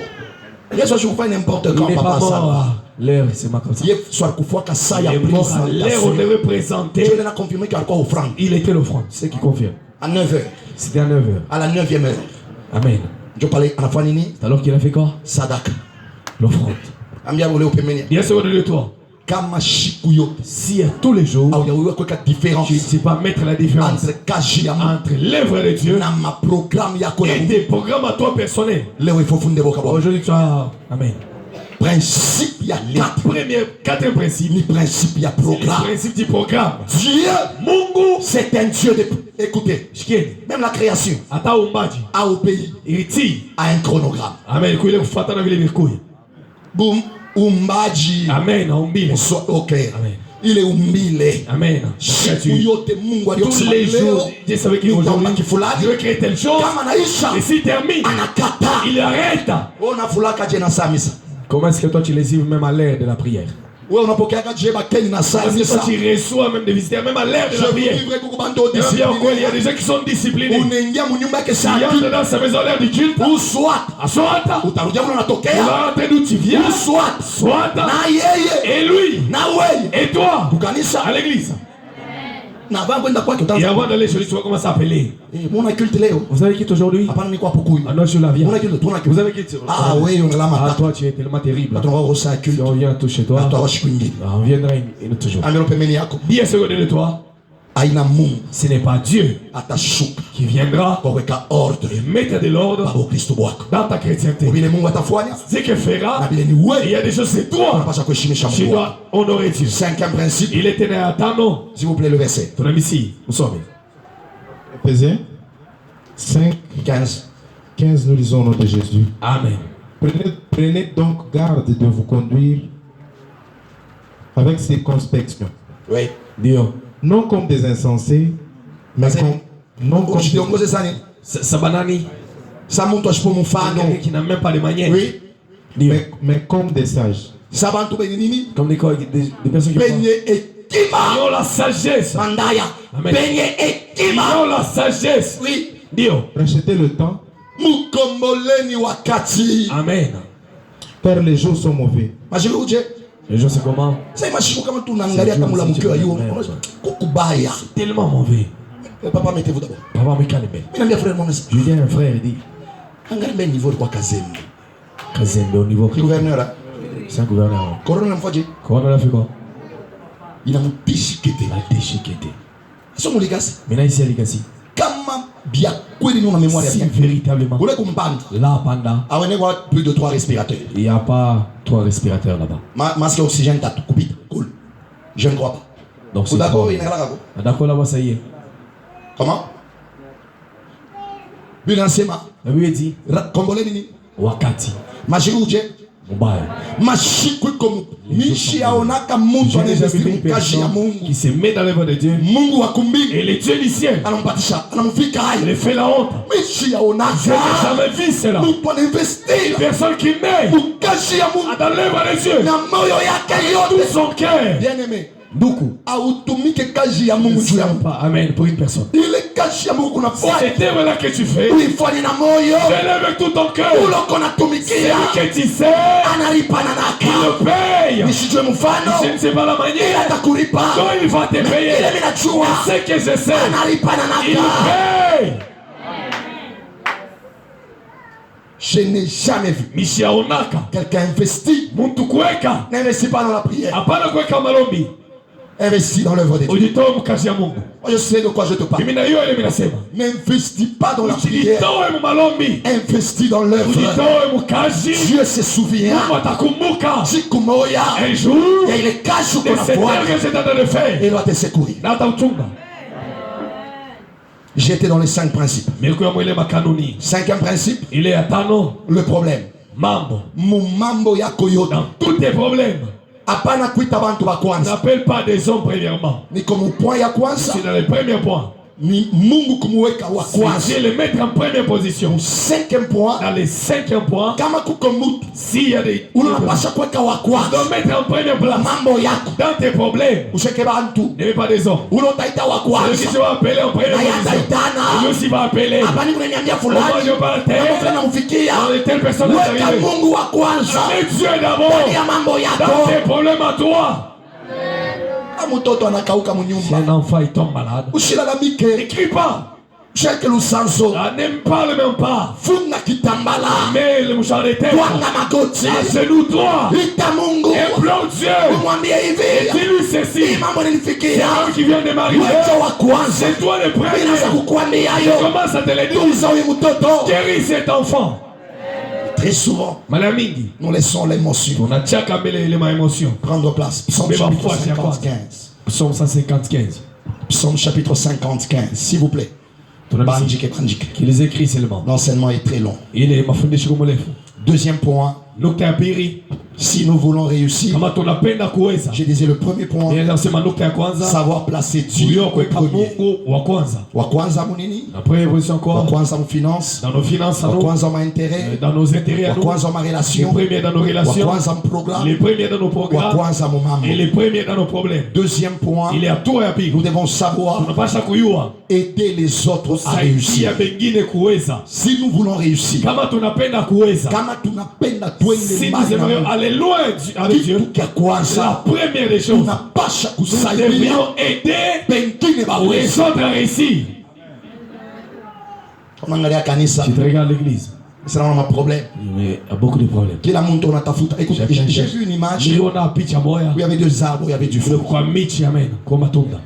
Yesu ashikufa n'importe Il quand n'est pas papa ça. mort. L'heure, c'est ma comme ça. Yesu alikufa ka saa ya Il est mort à l'heure où on présentation. devait présenter. Dieu l'a confirmé qu'il y a encore offrande. Il était l'offrande. C'est qui confirme. À 9h. C'était à 9h. À la 9e heure. Amen. Je parlais à la fois nini? C'est alors qu'il a fait quoi? Sadaka. L'offrande. Ambia wole upemeni. Bien sûr, de toi. Kama shiku yote. Si à tous les jours, Au yawe kwa différence tu ne sais pas mettre la différence entre kaji ya Mungu Entre l'œuvre de Dieu na ma programme yako ya et Mungu. tes programmes à toi personnels. Leo ifo funde boka boka. aujourd'hui tu as. Amen. Principe ya Quatrième principe, ni principe ya le programme. principe du programme. Dieu, Mungu c'est un Dieu de... Écoutez, shikeni même la création hata uumbaji a obéi ilitii. à un chronogramme. Amen. Kuile kufuatana vile vilikuwa. Boum, umbaji. Amen. Aumbile. Ok. Amen. Il est umbile. Amen. Siku yote Mungu Tous les jours, Dieu savait qu'il nitaomba kifulani. Dieu veut créer telle chose. Kama naisha Et s'il termine, anakata. il arrête. Ona fulaka je na samisa. Comment est-ce que toi tu les suives même à l'heure de la prière? Wewe unapokea je bakeni na Parce que samisa. toi, tu reçois même des visiteurs, même à l'heure de Je la vous prière. livre kuko bando Et bien encore, il y a discipline. des gens qui sont disciplinés. Unaingia munyumba yake Il saa y a kumi. dans sa maison l'heure du culte. Ou soit Soit, utarudia kule tu unatokea. vas rentrer d'où tu viens. Ou soit Soit, na yeye et lui, na wewe et toi, kukanisa à l'église. na avant kwenda kwake Et utaanza. avant d'aller chez lui, tu vas commencer à appeler. Mbona culte leo? Vous savez qui aujourd'hui? Hapana ni kwa pukuyu. Ah non, je la viens. Mbona culte tuna Vous culte. avez qui? Ah wewe unalama Ah, tatu. toi tu es tellement terrible. Tunao rosa Si culte. on vient tout chez toi, Atoa siku nyingine. on viendra une autre jour. Amero pembeni yako. Bien sûr, de toi, Aina Mungu ce n'est pas Dieu atashuka qui viendra kwa kuweka ordre et mettre de l'ordre baba Kristo bwako. dans ta chrétienté. Vile Mungu atafanya Ce que na fera, vile ni il y wewe a des choses, c'est toi. unapaswa kuheshimisha Tu Mungu wako. dois honorer Dieu. Cinquième principe, Il était né à Tano. s'il vous plaît le verset Ton ami ici, nous sommes. Éphésiens 5, 15. 15, nous lisons au nom de Jésus. Amen. Prenez donc garde de vous conduire avec circonspection, Oui. Dio. non comme des insensés, mais Basi, non comme ukiongoze sana. Sabanani, Sa mtu ashipo mfano. quelqu'un qui n'a même pas de manière. Oui. Dio. mais comme des sages. Sa bantu benye nini? Comme des personnes qui croient. Benye hekima. Ils ont la sagesse. Mandaya. Amen. Benye Ils hekima. ont la sagesse. Oui. Dio. Rachetez le temps, Mukomboleni wakati. Amen. car les jours sont mauvais. Mashiku uje. Les gens c'est comment? Sasa mashiku kama tunaangalia kama la mkeo hiyo. Kukubaya. Tellement mauvais. Papa mettez-vous d'abord. Papa me calme. Mimi naambia frère mon Je dis à un frère, il dit, angalia mbele niveau kwa kazembe. Kazembe au niveau Gouverneur là. c'est un gouverneur. Corona mfaje. Comment on a fait quoi? Inamtishikete. La déchiqueté. Sio muligasi. Maintenant ici à Likasi, Kama bia kweli ni una mémoire ya si bien. véritablement, Ule kumpanda. là, Panda, Awene kwa plus de 3 respirateurs. il n'y a pas 3 respirateurs là-bas. Masque oxygène tatu kupita. Cool. Je ne crois pas. Donc c'est D'accord, trois. il est là. D'accord là-bas, ça y est. Comment? Bilan sema. La Bible dit, Kongole nini? Wakati. Mashiku uje. Mashiko iko mishi aonaka Mungu anainvesti mkaji ya Mungu qui se met dans l'œuvre de Dieu. Mungu wa kumbingu Et les dieux du ciel anampatisha anamfika hai il fait la honte. mishi Je aonaka n'ai jamais vu cela. Mungu anainvesti Personne qui met mkaji ya Mungu dans l'œuvre de Dieu na moyo yake tout yote. son cœur. Bien aimé, Nduku. autumike kazi ya Mungu juu ya Mungu. Pas amen pour une personne. Ile kazi ya Mungu kunafanya Cette œuvre-là que tu fais, uifanye na moyo fais-le avec tout ton cœur. uloko natumikia Celui que tu sais, analipana il naka le paye. nisijue mfano Je ne sais pas la ila manière atakulipa dont il va te payer. ile minajua Ce que je sais, analipana il naka. paye. Je n'ai jamais vu Mishia onaka. quelqu'un investi. Muntu kuweka. N'investis pas dans la prière, Hapana kuweka malombi. investis dans l'œuvre de Dieu. Ujitoe mkazi ya Mungu. Moi, je sais de quoi je te parle. Mimi na hiyo ile minasema. N'investis pas dans la prière, Ujitoe mu malombi. investis dans l'œuvre. Ujitoe mkazi. Dieu se souvient Mungu atakumbuka. siku moja Un jour, ya ile kazi uko de cette nafanya, heure que j'étais en train de faire. il va te secourir. Na atauchunga. J'étais dans les 5 principes. Milikuwa mwile makanuni. 5e principe, Ile ya tano, le problème. mambo. Mumambo yako yote. Dans tous tes problèmes, Hapana kuita bantu ba kwanza. n'appelle pas des hommes premièrement. Ni comme point ya kwanza, C'est dans le premier point. ni Mungu kumuweka wa C'est kwanza. le mettre en première position. 5e point, Dans le cinquième point, kama kuko mutu s'il y a des... unapasha kuweka wa Tu dois kwanza mettre en première place. mambo yako, Dans tes problèmes, usheke bantu n'aimez pas des hommes. unaotaita wa Celui qui kwanza se va appeler en première na position. Lui yandaitana aussi va appeler. hapa ni kunaniambia Comment fulani je parle mambo fulani tel, namfikia, dans telle personne est weka arrivée. Mungu wa kwanza Mais Dieu d'abord. ndani ya mambo Dans yako. tes problèmes à toi. Mtoto anakauka munyumba, Un enfant, il tombe malade. usilalamike, N'écris pas. cheke lusanzo, Ah, n'aime pas le même pas. funga kitambala, Mais le mouchard de tête. twanga magoti, Agenouille-toi. ita Mungu, Implore Dieu. umwambie Et hivi, dis-lui hii ceci. mambo C'est nilifikia, moi qui vient de m'arriver. wewe wa kwanza. C'est toi le Mimi naweza premier. kukuambia Je yo, commence à te le dire. tunza huyu mtoto. Guéris cet enfant. Très souvent, Mara mingi nous laissons l'émotion tunachaka mbele ile maémotion. prendre place. Psaume Mais chapitre parfois, c'est à quoi? 50-15. Psaume 150-15. Psaume chapitre 50-15, s'il vous plaît. Bandjike, bandjike. Qui les écrit seulement. L'enseignement est très long. Il est mafundisho mrefu. Deuxième point, Nukta ya pili, si nous voulons réussir, kama tunapenda kuweza. je disais le premier point, Yeye anasema nukta ya kwanza, savoir placer Dieu Dieu au kuweka premier. Mungu wa kwanza. Wa kwanza munini, La première position wa quoi? kwanza mu finance, Dans nos finances à wa nous, kwanza ma intérêt, dans nos intérêts à wa nous, kwanza ma les relation, premiers dans nos wa relations, kwanza mu programme, les premiers dans nos wa programmes kwanza mu mambo. et les premiers dans nos problèmes. Deuxième point, Il est à toi ya pili. nous devons savoir Tunapasha kujua aider les autres à saidia réussir. wengine kuweza. Si nous voulons réussir, Kama tunapenda kuweza, kama tunapenda si twende nous mbali na aimerions Mungu, aller loin avec Dieu, kitu cha kwanza la première des choses, tunapasha nous kusaidia devrions aider pengine les baweza. autres à réussir. Unaangalia kanisa, Tu te regardes l'église, c'est là on a problème. il y a beaucoup de problèmes. Kila mtu anatafuta. Écoute, Chacun j'ai cherche. vu une image Niliona picha moya où il y avait deux arbres, il y avait du fruit. kwa michi amen, kwa matunda.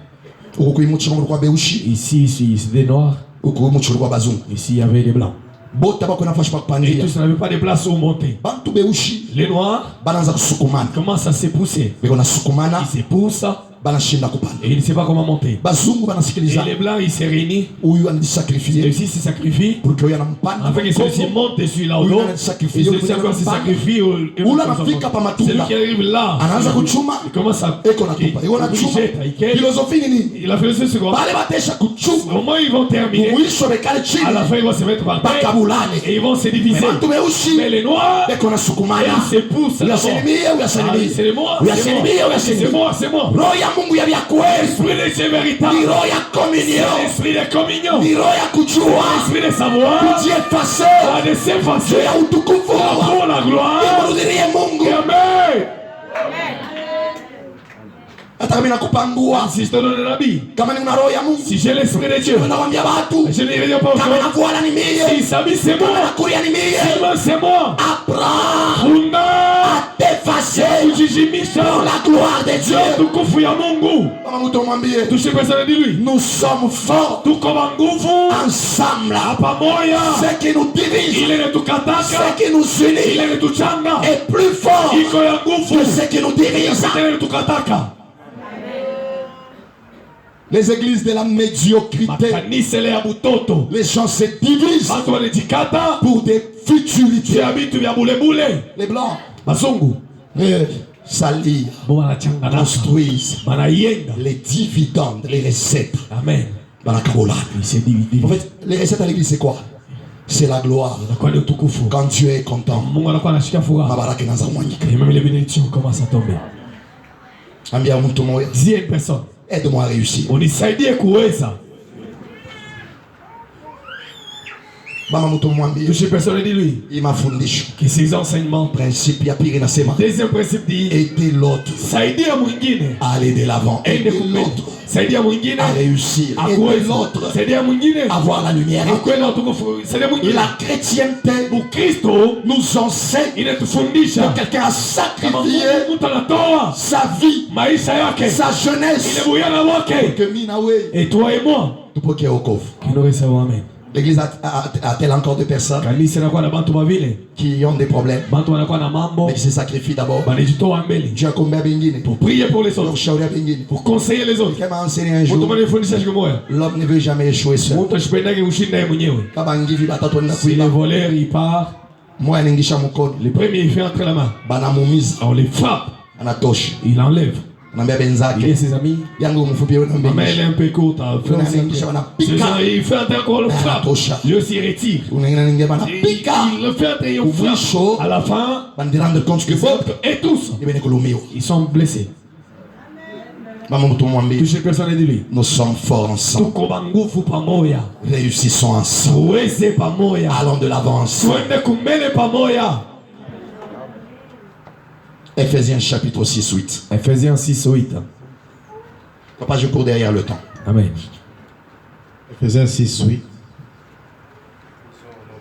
Huku imuchi kwa beushi, Ici, c'est des noirs. huku imuchi kwa bazungu. Ici, il y avait des blancs. Bote bako nafasha pa Et kupandia. tous n'avaient pas de place où monter. Bantu beushi Les noirs banaanza kusukumana. commencent à se pousser. Beko nasukumana, Ils se poussent banashinda kupanda. et ils ne savent pas comment monter. Bazungu Et banasikiliza. les blancs, ils se réunissent. Huyu Et anajisakrifie aussi, se sacrifient. pour que huyu anampanda. Afin que celui-ci monte dessus là-haut. Huyu Et anajisakrifie, celui-ci huyu encore se anampanda. sacrifie. Ule anafika pa matunda. Celui qui arrive là, Anaanza kuchuma, il commence à. eko natupa. Eko nachuma. Filosofie ni nini? Il a fait ce second. Bale batesha kuchuma. Comment ils vont terminer? Mwisho bekale chini. À la fin, ils vont se mettre par terre. Bakabulane. Et ils vont se diviser. Bantu beushi Mais les noirs, beko nasukumana. ils se poussent Uya d'abord. salimia, uya Ah, salimia. c'est moi, Uya c'est moi. salimia, uya C'est salimia. moi, c'est moi. Roho ya Mungu ya vya kweli. L'esprit de Dieu véritable. Ni roho ya C'est communion. l'esprit de communion. Ni roho ya kujua. L'esprit de savoir. Kujiefase. À de s'effacer. Juu ya utukufu. Pour la gloire. Imrudilie Mungu. Amen. Hata kama nakupangua. Si je te donne la vie, Kama ni una roho ya Mungu. si j'ai l'esprit de Dieu, Nawaambia watu. je ne dirai pas aux Kama gens, nakuala ni mie. si Sami c'est Kama moi, nakulia ni mie. Simon c'est moi, Apprends Funda, à t'effacer Ujijimisha, pour la gloire de Dieu. tukufu ya Mungu. Kama mtu mwambie. Touchez personne dit lui. Nous sommes forts Tuko nguvu, ensemble. pamoja. Ce qui nous divise, Ile ce netukataka, qui nous unit ile netuchanga, est plus fort iko ya que nguvu, ce qui nous divise. ile netukataka. Les églises de la médiocrité, Makanisa ile ya butoto, les gens se divisent watu wanajikata pour des futilités. ya vitu vya bulebule. Les blancs, Bazungu salir, bo banachangana construisent banayenga. les dividendes, les recettes. Amen. Banakola. Il s'est divisé. En fait, les recettes à l'église, c'est quoi? C'est la gloire. Kwa ni utukufu. Quand Dieu est content, Mungu anakuwa anashika furaha. mabaraka inaanza kumwagika. Et même les bénédictions commencent à tomber. Ambia mtu moja, Dis à une personne, aide-moi à réussir. unisaidie kuweza. Mama mtu mwambie, Touche personne dit lui il mafundisho. que ces enseignements. Principe ya pili nasema, Deuxième principe dit aider l'autre saidia mwingine à aller de l'avant. ende Aider kumbele. l'autre Saidia mwingine à réussir. Aider akuweza. l'autre Saidia mwingine à voir la lumière. akwenda utukufu. Saidia mwingine. La chrétienté Ukristo nous enseigne inatufundisha que quelqu'un a kama sacrifié mtu anatoa sa vie, maisha yake, sa jeunesse, ile buyana wake. que mimi na wewe Et toi et moi tupokee wokovu. qui nous recevons. Amen. L'église a-t-elle encore des personnes Kanisa inakuwa na bantu bavile, qui ont des problèmes, bantu wanakuwa na mambo, mais qui se sacrifient d'abord? banajitoa mbele Dieu a combien bengine pour prier pour les pour autres, shauria bengine. pour conseiller les autres. Quelqu'un m'a enseigné un Mtu jour, ananifundisha siku moja, l'homme ne veut jamais échouer seul. mtu asipendage kushinda yeye mwenyewe. Kama ngivi batatu wenda Si le kuiba, voleur il part, moya anaingisha mkono, le premier il fait entrer la main, banamuumiza, on les frappe, anatosha. il enlève. Anaambia Il est benzake, ses amis, yangu mfupi wewe ma main elle est unambengisha. un peu courte, Kuna anaingisha ce genre, wanapika. il fait entrer encore le frappe, Anatosha. lui aussi il retire. Unaingia ninge Il banapika. le fait entrer, on Ouvrir chaud. frappe. À la fin, Bandirande compte que les bon, autres et tous, ibene kulumiwa. ils sont blessés. Mama mtu mwambie, Touche personne de lui. nous sommes forts ensemble. Tuko banguvu pamoja, Réussissons ensemble. tuweze pamoja, Allons de l'avant ensemble. twende kumbele pamoja. Ephésiens chapitre 6, 8. Ephésiens 6, 8. Papa, je cours derrière le temps. Amen. Ephésiens 6, 8. Au nom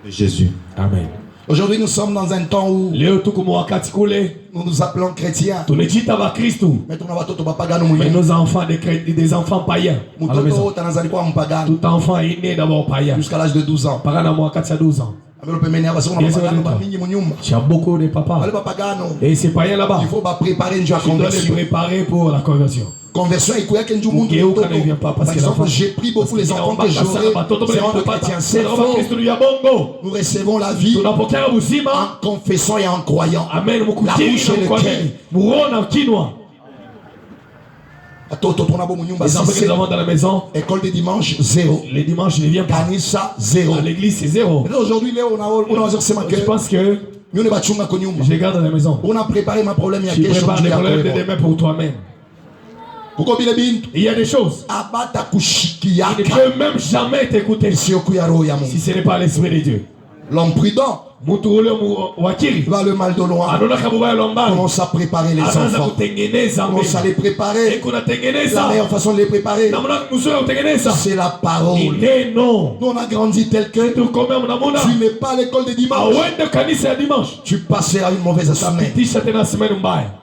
de Jésus. Amen. Aujourd'hui, nous sommes dans un temps où Leo tuko wakati kule nous nous appelons chrétiens. tunajita bakristu, Mais tuna watoto bapagano mais mwenyewe. nos enfants des enfants païens à la Mtoto maison. wote anazaliwa mpagano Tout enfant est né d'abord païen. jusqu'à l'âge de 12 ans. Pagana mwakati ya 12 ans. Amelo pembeni hapa sio Yes, bapagano yes, ba yes. mingi munyumba. Il y a beaucoup de Wale papas. bapagano, Et ces païens là-bas, il faut ba préparer une tu dois les conversion. préparer pour la conversion. Conversion iko yake ndio mundu Ugeuka mtoto. ne vient pas parce Par que exemple, l'enfant- j'ai pris beaucoup les enfants que j'aurai seront des chrétiens. C'est faux. Nous recevons la vie Tunapokea uzima. en confessant et en croyant. Amen. La Mukutini bouche et na le mkwamini. cœur. Muona kinwa. Watoto tunabo munyumba Les enfants que sisi. nous avons dans la maison, École de dimanche 0. les dimanches, je ne viens pas. Kanisa 0. À l'église, c'est zéro. Et aujourd'hui leo unaweza kusema Je que pense que mimi bachunga kwa nyumba. je les garde à la maison. Una préparé ma problème ya Tu kesho prépares juu des yako problèmes de wewe. demain pour toi-même. Kuko bile bintu Il y a des choses. abata Il ne kushikiaka peut même jamais t'écouter sio kuya roho ya si Mungu. ce n'est pas l'esprit de Dieu. L'homme prudent Mtu ule wakili va le mal de loin. anaona kabubaya lombani, Commence à préparer les anaanza enfants. kutengeneza Commence à mbele. les préparer. La Kunatengeneza meilleure façon de les préparer, namna mzuri ya kutengeneza c'est la ni parole. neno. Nous on a grandi tel que Tukome mnamona tu n'es pas à l'école de dimanche. awende kanisa ya dimanche, Tu passeras une mauvaise semaine. tisha tena semaine mbaya.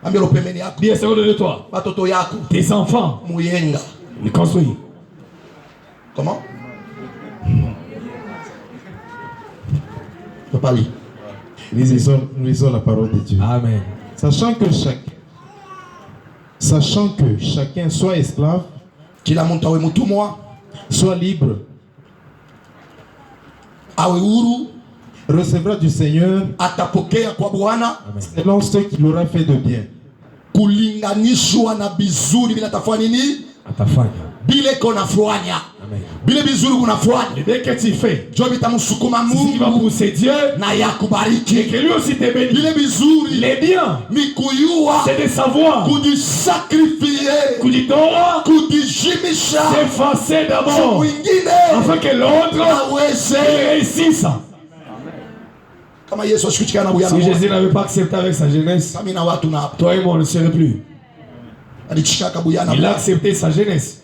Ambia lo pembeni yako. 10 secondes de toi, Watoto yako tes enfants, muyenga. les construis. Comment? Je peux pas lire. Nous lisons la parole de Dieu. Amen. Sachant que chacun soit esclave, Kila mtu awe mtumwa, soit libre, awe huru, recevra du Seigneur atapokea kwa Bwana selon ce qu'il aura fait de bien. kulinganishwa na bizuri bila tafanya nini? Atafanya. Bile konafanya. Amen. Bile bizuri kunafanya. Et dès que tu fais, Ndio vitamsukuma c'est ce qui va Mungu pousser Dieu na et yakubariki. que lui aussi te bénisse. Bile bizuri Les biens, ni kuyua, c'est de savoir kujisakrifie, kujitoa, kujijimisha s'effacer kwa d'abord mwingine afin que l'autre aweze. réussisse. Kama Yesu ashikuchikana na buyana Si moja, Jésus n'avait pas accepté avec sa jeunesse, kama na watu na hapa toi et moi on ne serait plus. alichikaka buyana Il a moja, accepté sa jeunesse.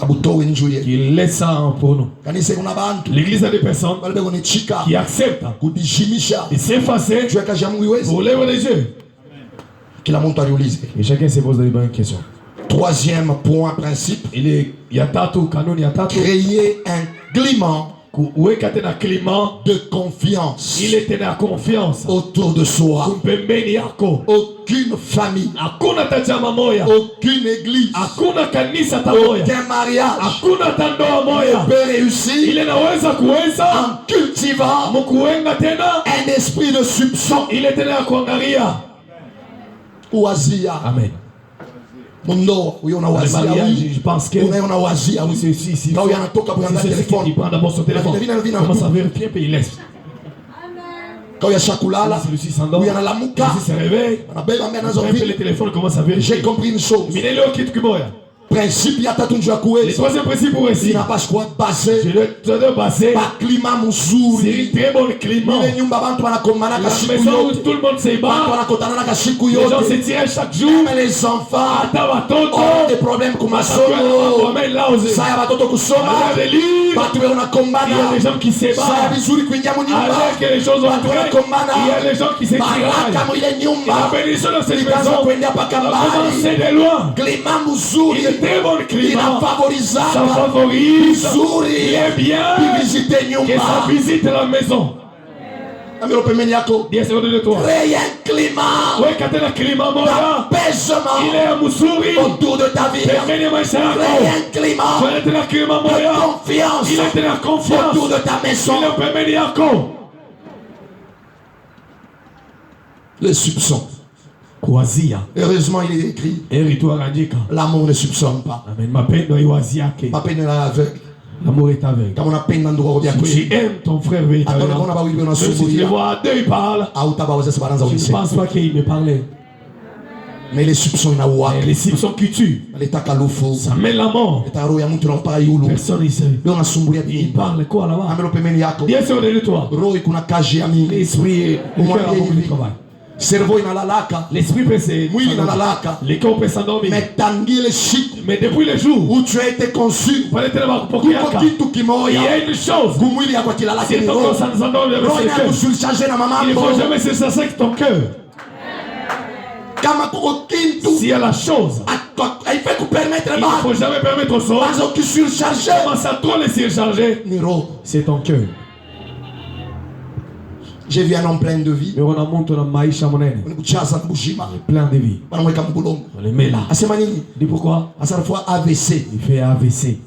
abutowe njuye. Il laisse ça pour nous. Kanisa kuna bantu L'église a des personnes bale beko ni chika qui acceptent kujijimisha de s'effacer juu ya kazi ya Mungu iweze. pour lever les yeux. Kila mtu aliulize. Et chacun se pose des bonnes questions. Troisième point principe, Il y a tatu, kanuni ya tatu. créer un climat kuweka tena climat de confiance ile tena confiance autour de soi. pembeni yako. Aucune famille, Hakuna ta chama moya, aucune église, hakuna kanisa ta moya, aucun mariage hakuna ta ndoa ne moya peut réussir ile naweza kuweza en cultivant mkuwenga tena un esprit de soupçon. ile tena ya kuangalia. Wazia Amen. mundo uyo na Le wazia mariage, je pense que una wazia si Quand il y a un toc, après, on a c'est le ce téléphone. qui prend d'abord son téléphone, Vina. commence à vérifier puis il laisse. quand il y a chakulala Celui-ci s'endort, ou il y en a la mouka celui-ci se réveille, on a bébé mère dans on un fait le ville. téléphone, commence à vérifier. J'ai compris une chose. Mais leo kitu kimoya. Principe ya tatu njua Le kuweza troisième principe pour ici, inapashwa je base dois baser ba klima sur un mzuri. très bon climat. Ile nyumba bantu wanakomana La kashiku maison où yote, tout le monde se bantu bat, wanakutana na kashiku les gens se yote. tirent chaque jour. Même les enfants Hata watoto ont des problèmes ku masomo. wamelauze. Saa ya watoto Il y kusoma, a des livres, batu il be y a unakombana. des gens qui se Saa ya battent. vizuri kuingia mu nyumba, Avec que les choses vont batu entrer, wanakombana. il y a des gens qui se Baraka tiraillent. mu ile Et la nyumba bénédiction dans cette ikaanza maison kuendea paka a commencé mbali. de loin. Klima Il mzuri est très bon climat. Ça inafavoriza favorise. vizuri Il est bien visite que ça nyumba. visite la maison. Amiro pembeni yako, 10 secondes de toi. crée un climat Weka tena climat moja. d'apaisement Ile ya mzuri. autour de ta vie. Pembeni ya maisha Crée yako. un climat Weka tena climat de moja. confiance Ile tena confiance. autour de ta maison. Ile pembeni yako. Le soupçon. Kuwazia. Heureusement, il est écrit, Heri tu andika. l'amour ne soupçonne pas. Amen. Mapendo haiwaziake. Pas peine à l'aveugle. L'amour est aveugle. Comme on a peine dans le droit de Si tu aimes ton frère Attends, on a véritablement, pas oublié dans même si tu le ce vois à deux, il parle. Ah, ou t'as pas osé se balancer au Je ne lycée. pense pas qu'il me parlait. Mais les soupçons, il y en a Mais ouak. les soupçons qui tuent, L'état kalofo. ça met la mort. L'état roya moutou non pas yulu. Personne ne sait. Leo nasumbulia Il bini. parle quoi là-bas? Amelo pembeni yako. Bien sûr, de toi. Roho kuna kazi ya mingi. L'esprit, le cœur a beaucoup de travail. Cerveau inalalaka. L'esprit peut se. Mwili inalalaka. Les corps peuvent s'endormir. Mais tangi le shit Mais depuis le jour où où tu as été conçu. tu tellement Kuko kupokea, kitu il y kimoya. a une chose. Kumwili yako kilalaka Si ni ton corps roho. ça ne s'endort jamais Roho c'est le cœur. inakushulchaje na Il ne faut mamambo. jamais se chasser avec ton cœur. Kama kuko kintu S'il y a la chose, haifai kupermettre il ne ba. faut jamais permettre aux autres. Kwanza ukisurcharge Commence à trop les surcharger. ni roho. C'est ton cœur. J'ai vu un homme plein de vie. Mais on a monté dans maisha monene. Unikuchaza kubushima. Plein de vie. Wanamweka mbulongo. On les met là. Asema nini? Dis pourquoi? Asara fois AVC. Il fait AVC.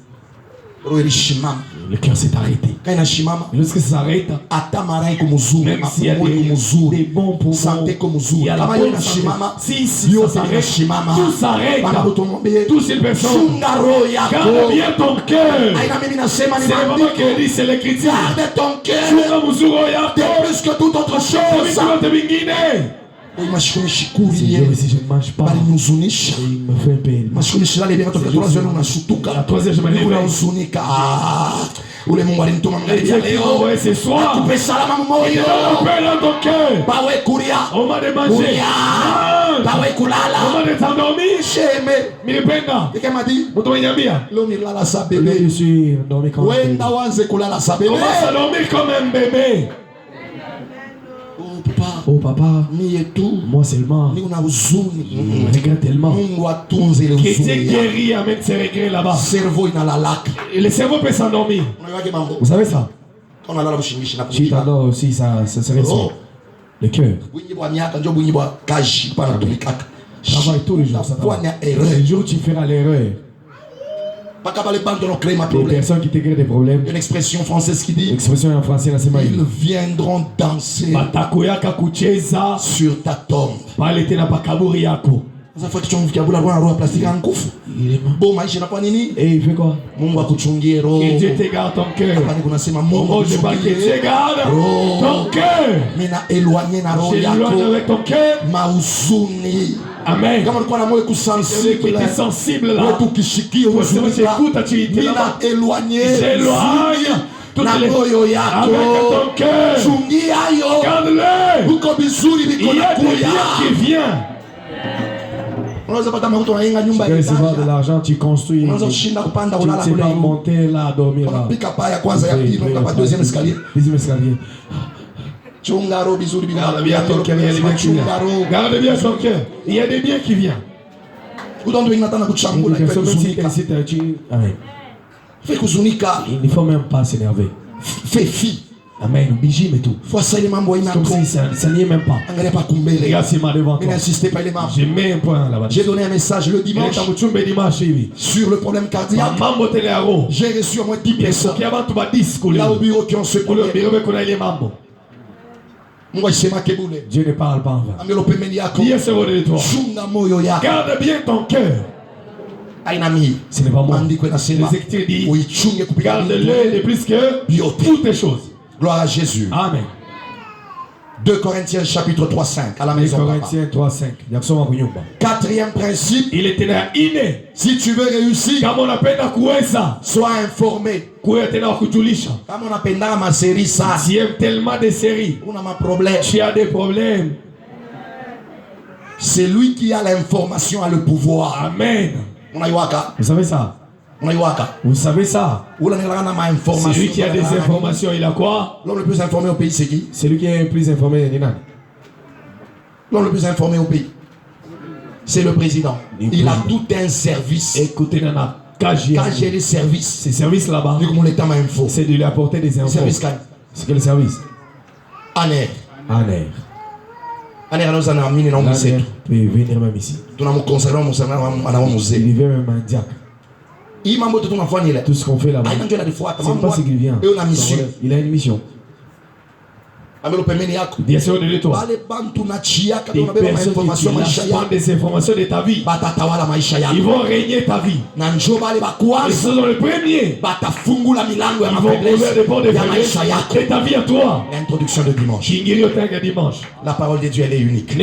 Roho ilishimama. Le cœur s'est arrêté. Kaina shimama. Et lorsque ça s'arrête, Ata marai kumuzuri. même s'il y a Mapumui des kumuzuri. bons poumons, Santé il kumuzuri. y a la Kama yo bonne na santé. shimama. Si Yo ça s'arrête, inashimama. tout s'arrête. Bana kutumwambie. Tous ces personnes, Chunga roho yako. garde bien ton cœur. Aina mimi nasema ni C'est le moment maandiko. que dit, c'est l'écriture. Garde ton cœur. Chunga mzuri yako. T'es plus que toute autre chose. Vitu vyote vingine. Mashikunishikurye. Seigneur, si je ne mange pas, Balinuzunisha. il me fait peine. Mashikunisha leo toka tunaziona unashutuka. La troisième, je me réveille. Unahuzunika. Ule Mungu alimtuma Et Dieu mgeni qui m'a leo. envoyé ce soir, Akupe salama il moyo. te donne la paix dans ton cœur. Bawe kuria. On m'a demandé. Kuria. Mange. Bawe On kulala. m'a dit t'endormir. Sheme. Nilipenda. Ikema di. Mtu mwenye ambia. Leo nilala sa Je bebe. suis endormi comme un bébé. Wenda wanze kulala sa bebe. Commence à dormir comme un bébé. Oh papa. Oh papa, Mie tu. moi seulement. Ni una huzuni. Je me regrette tellement. Mungu atunze ile Que Dieu huzuni. guérit, amène ses regrets là-bas. Cerveau inalalaka. Et le cerveau peut s'endormir. Unawake mambo. Vous savez ça? On alala bushingishi na Si kushika. t'endors aussi, ça serait ça. Oh. Le cœur. Bwinyi bwa miaka njo bwinyi bwa kaji pana tumikaka. Travaille tous les jours. Ça Fanya travaille. erreur. Le jour où tu feras l'erreur, Paka pale bantu no créer ma les problème. personnes qui te créent des problèmes, Une expression française qui dit l'expression en français, là, c'est ils maïs. viendront danser Batakoyaka kucheza sur ta tombe. pale tena pakaburi yako. Sasa faki chongo kiabula kwa roho ya plastiki ankufu. Il est mort. Bo maisha na kwa nini? Et il fait quoi? Mungu akuchungie roho. Que Dieu te garde ton cœur. Hapa ni kunasema Mungu Oh, je parle que Dieu akuchungie. garde Oh. ton cœur. Mina éloigné na roho J'éloigne yako avec ton cœur. mahuzuni. Amen. Kama ulikuwa na moyo Celui qui kusensible. était sensible Wewe là. tukishikia Toi, c'est moi, huzunika. j'écoute, tu étais Mina là-bas. éloigné. J'éloigne toutes Na les... moyo Avec yako. ton cœur. Chungia yo. Garde-le. Uko vizuri Il biko y a des nakuya. biens qui viennent. Unaweza pata makuta unajenga nyumba Tu ya peux recevoir de etaja. l'argent, tu construis. Unaweza kushinda kupanda Tu ne kulala sais kule pas juu. monter là, dormir là. Unapika paa ya kwanza ya pili unapata deuxième escalier. Deuxième escalier. Chunga roho vizuri biko Garde bien ton cœur, il y a des biens qui Chunga viennent. roho. Garde bien ton cœur. Il y a des biens qui viennent. Utondo wengine nataka kuchambula Une ife personne, même si kuzunika. tu Amen. Ife kuzunika. Il ne faut même pas s'énerver. Fais fi. Amen. Biji mais tout. Faut ça les mambo C'est comme si ça n'y est même pas. Engrais pas kumbele. Regarde si ma devant Mais toi. n'insistez pas les mambo. J'ai mis un point là-bas. J'ai donné un message le dimanche sur le problème cardiaque. J'ai reçu au moins 10 personnes là au bureau qui ont ce problème. Moi je sais ma keboule. Dieu ne parle pas en vain. Amélopé Meniako. Dieu se vaut de toi. Chunga moyo ya. Garde bien ton cœur. Ainami. Ce n'est pas moi. Mandi kwena sema. Les Écritures disent, Oui, chunga kupika. garde-le de plus que toutes les choses. Gloire à Jésus. Amen. 2 Corinthiens chapitre 3-5 à la maison. Corinthiens 3:5. Quatrième principe. Il était inné. Si tu veux réussir, Kama unapenda kuweza, sois informé. kuwa tena kujulisha. Kama unapenda ma série ça, Tu aimes tellement de séries. on a ma problème. Tu as des problèmes. C'est lui qui a l'information a le pouvoir. Amen. Unaiwaka, Vous savez ça? unaiwaka. Vous savez ça? Ula nilana ma information. C'est lui qui a des informations. Il a quoi? L'homme le plus informé au pays c'est qui? C'est lui qui est le plus informé. L'homme le plus informé au pays. C'est le président. Il a tout un service. Écoutez, Nana. Quand j'ai les services, ces services là-bas, c'est de lui apporter des infos. C'est quel service? Aner. Aner. Aner nous en a mis dans le musée. Il peut venir même ici. Tout le monde concernant mon musée. Il vient même un diacre. Tout ce qu'on fait là-bas, c'est pas ce qu'il vient. Il a une mission. Bien sûr, de toi. Des personnes qui lâchent des informations de ta vie, ils vont régner ta vie. Ils sont dans le premier. Ils vont ouvrir les portes de ta vie à toi. L'introduction de dimanche. Dimanche. La parole de Dieu elle est unique. Je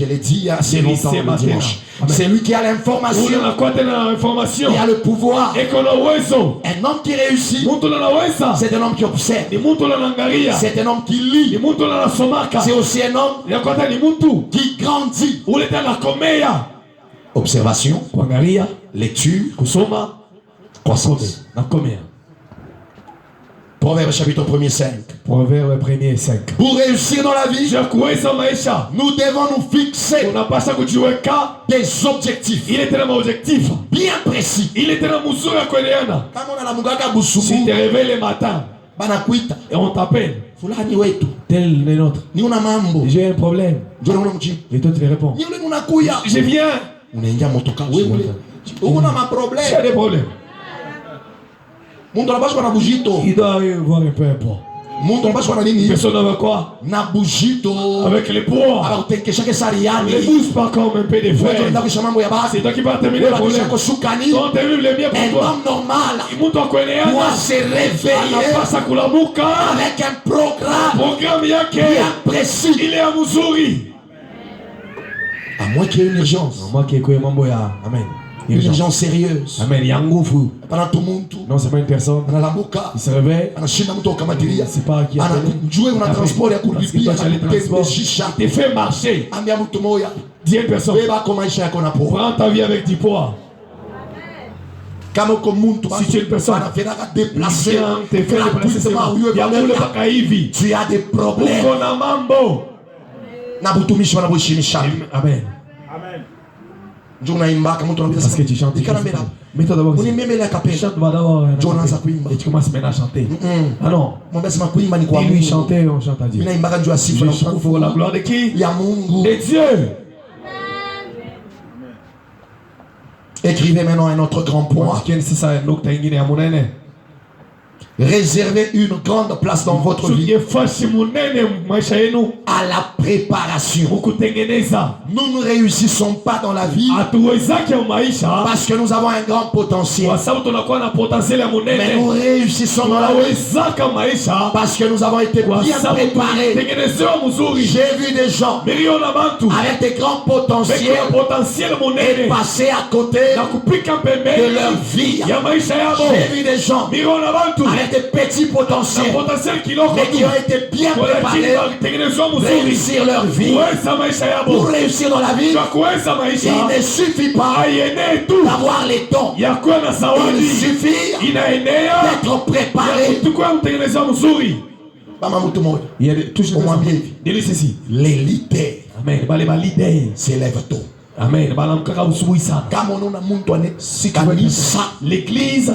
l'ai dit il y a assez longtemps le dimanche. C'est lui qui a l'information. Il a le pouvoir. Un homme qui réussit, c'est un homme qui observe. C'est un homme qui lit. C'est aussi un homme qui grandit. Observation, lecture, croissance. Proverbe chapitre 1er 5. Proverbe 1er 5. Pour réussir dans la vie, nous devons nous fixer des objectifs. Il était dans objectif bien précis. Il était dans Moussura Kweleana. Si tu te réveilles le matin et on t'appelle, tel est notre. J'ai un problème. Et toi tu réponds. Je viens. J'ai des problèmes. Il doit y avoir un peu importe. Personne avec quoi? Avec les poids. Ne bouge pas comme un peu de fer. C'est toi qui vas terminer le problème. On termine le bien pour toi. Un homme normal doit se réveiller avec un programme bien précis. Il est à Missouri. À moins qu'il y ait une urgence. Amen. Une urgence sérieuse. Amen. Yangoufou. Pendant tout le monde. Non, c'est pas une personne. Il se réveille. C'est pas qui a transport. Il te fait marcher. Dis une personne. Prends ta vie avec du poids. Si tu es une personne tu as des problèmes. Amen. Parce que tu chantes. Mets-toi d'abord ici. Chante d'abord. Et tu commences maintenant à chanter. Ah non. Dis-lui chanter, on chante à Dieu. Je chante pour la gloire de qui? De Dieu. Écrivez maintenant un autre grand point. Réservez une grande place dans votre vie à la préparation. Nous ne réussissons pas dans la vie parce que nous avons un grand potentiel. Mais nous réussissons dans la vie parce que nous avons été bien préparés. J'ai vu des gens avec des grands potentiels et passer à côté de leur vie. J'ai vu des gens avec des petits potentiels mais qui ont été bien préparés pour réussir leur vie. Pour réussir dans la vie, il ne suffit pas d'avoir les dons. Il suffit d'être préparé. Il y a des au moins bien. Les leaders s'élèvent tôt. Amen. L'église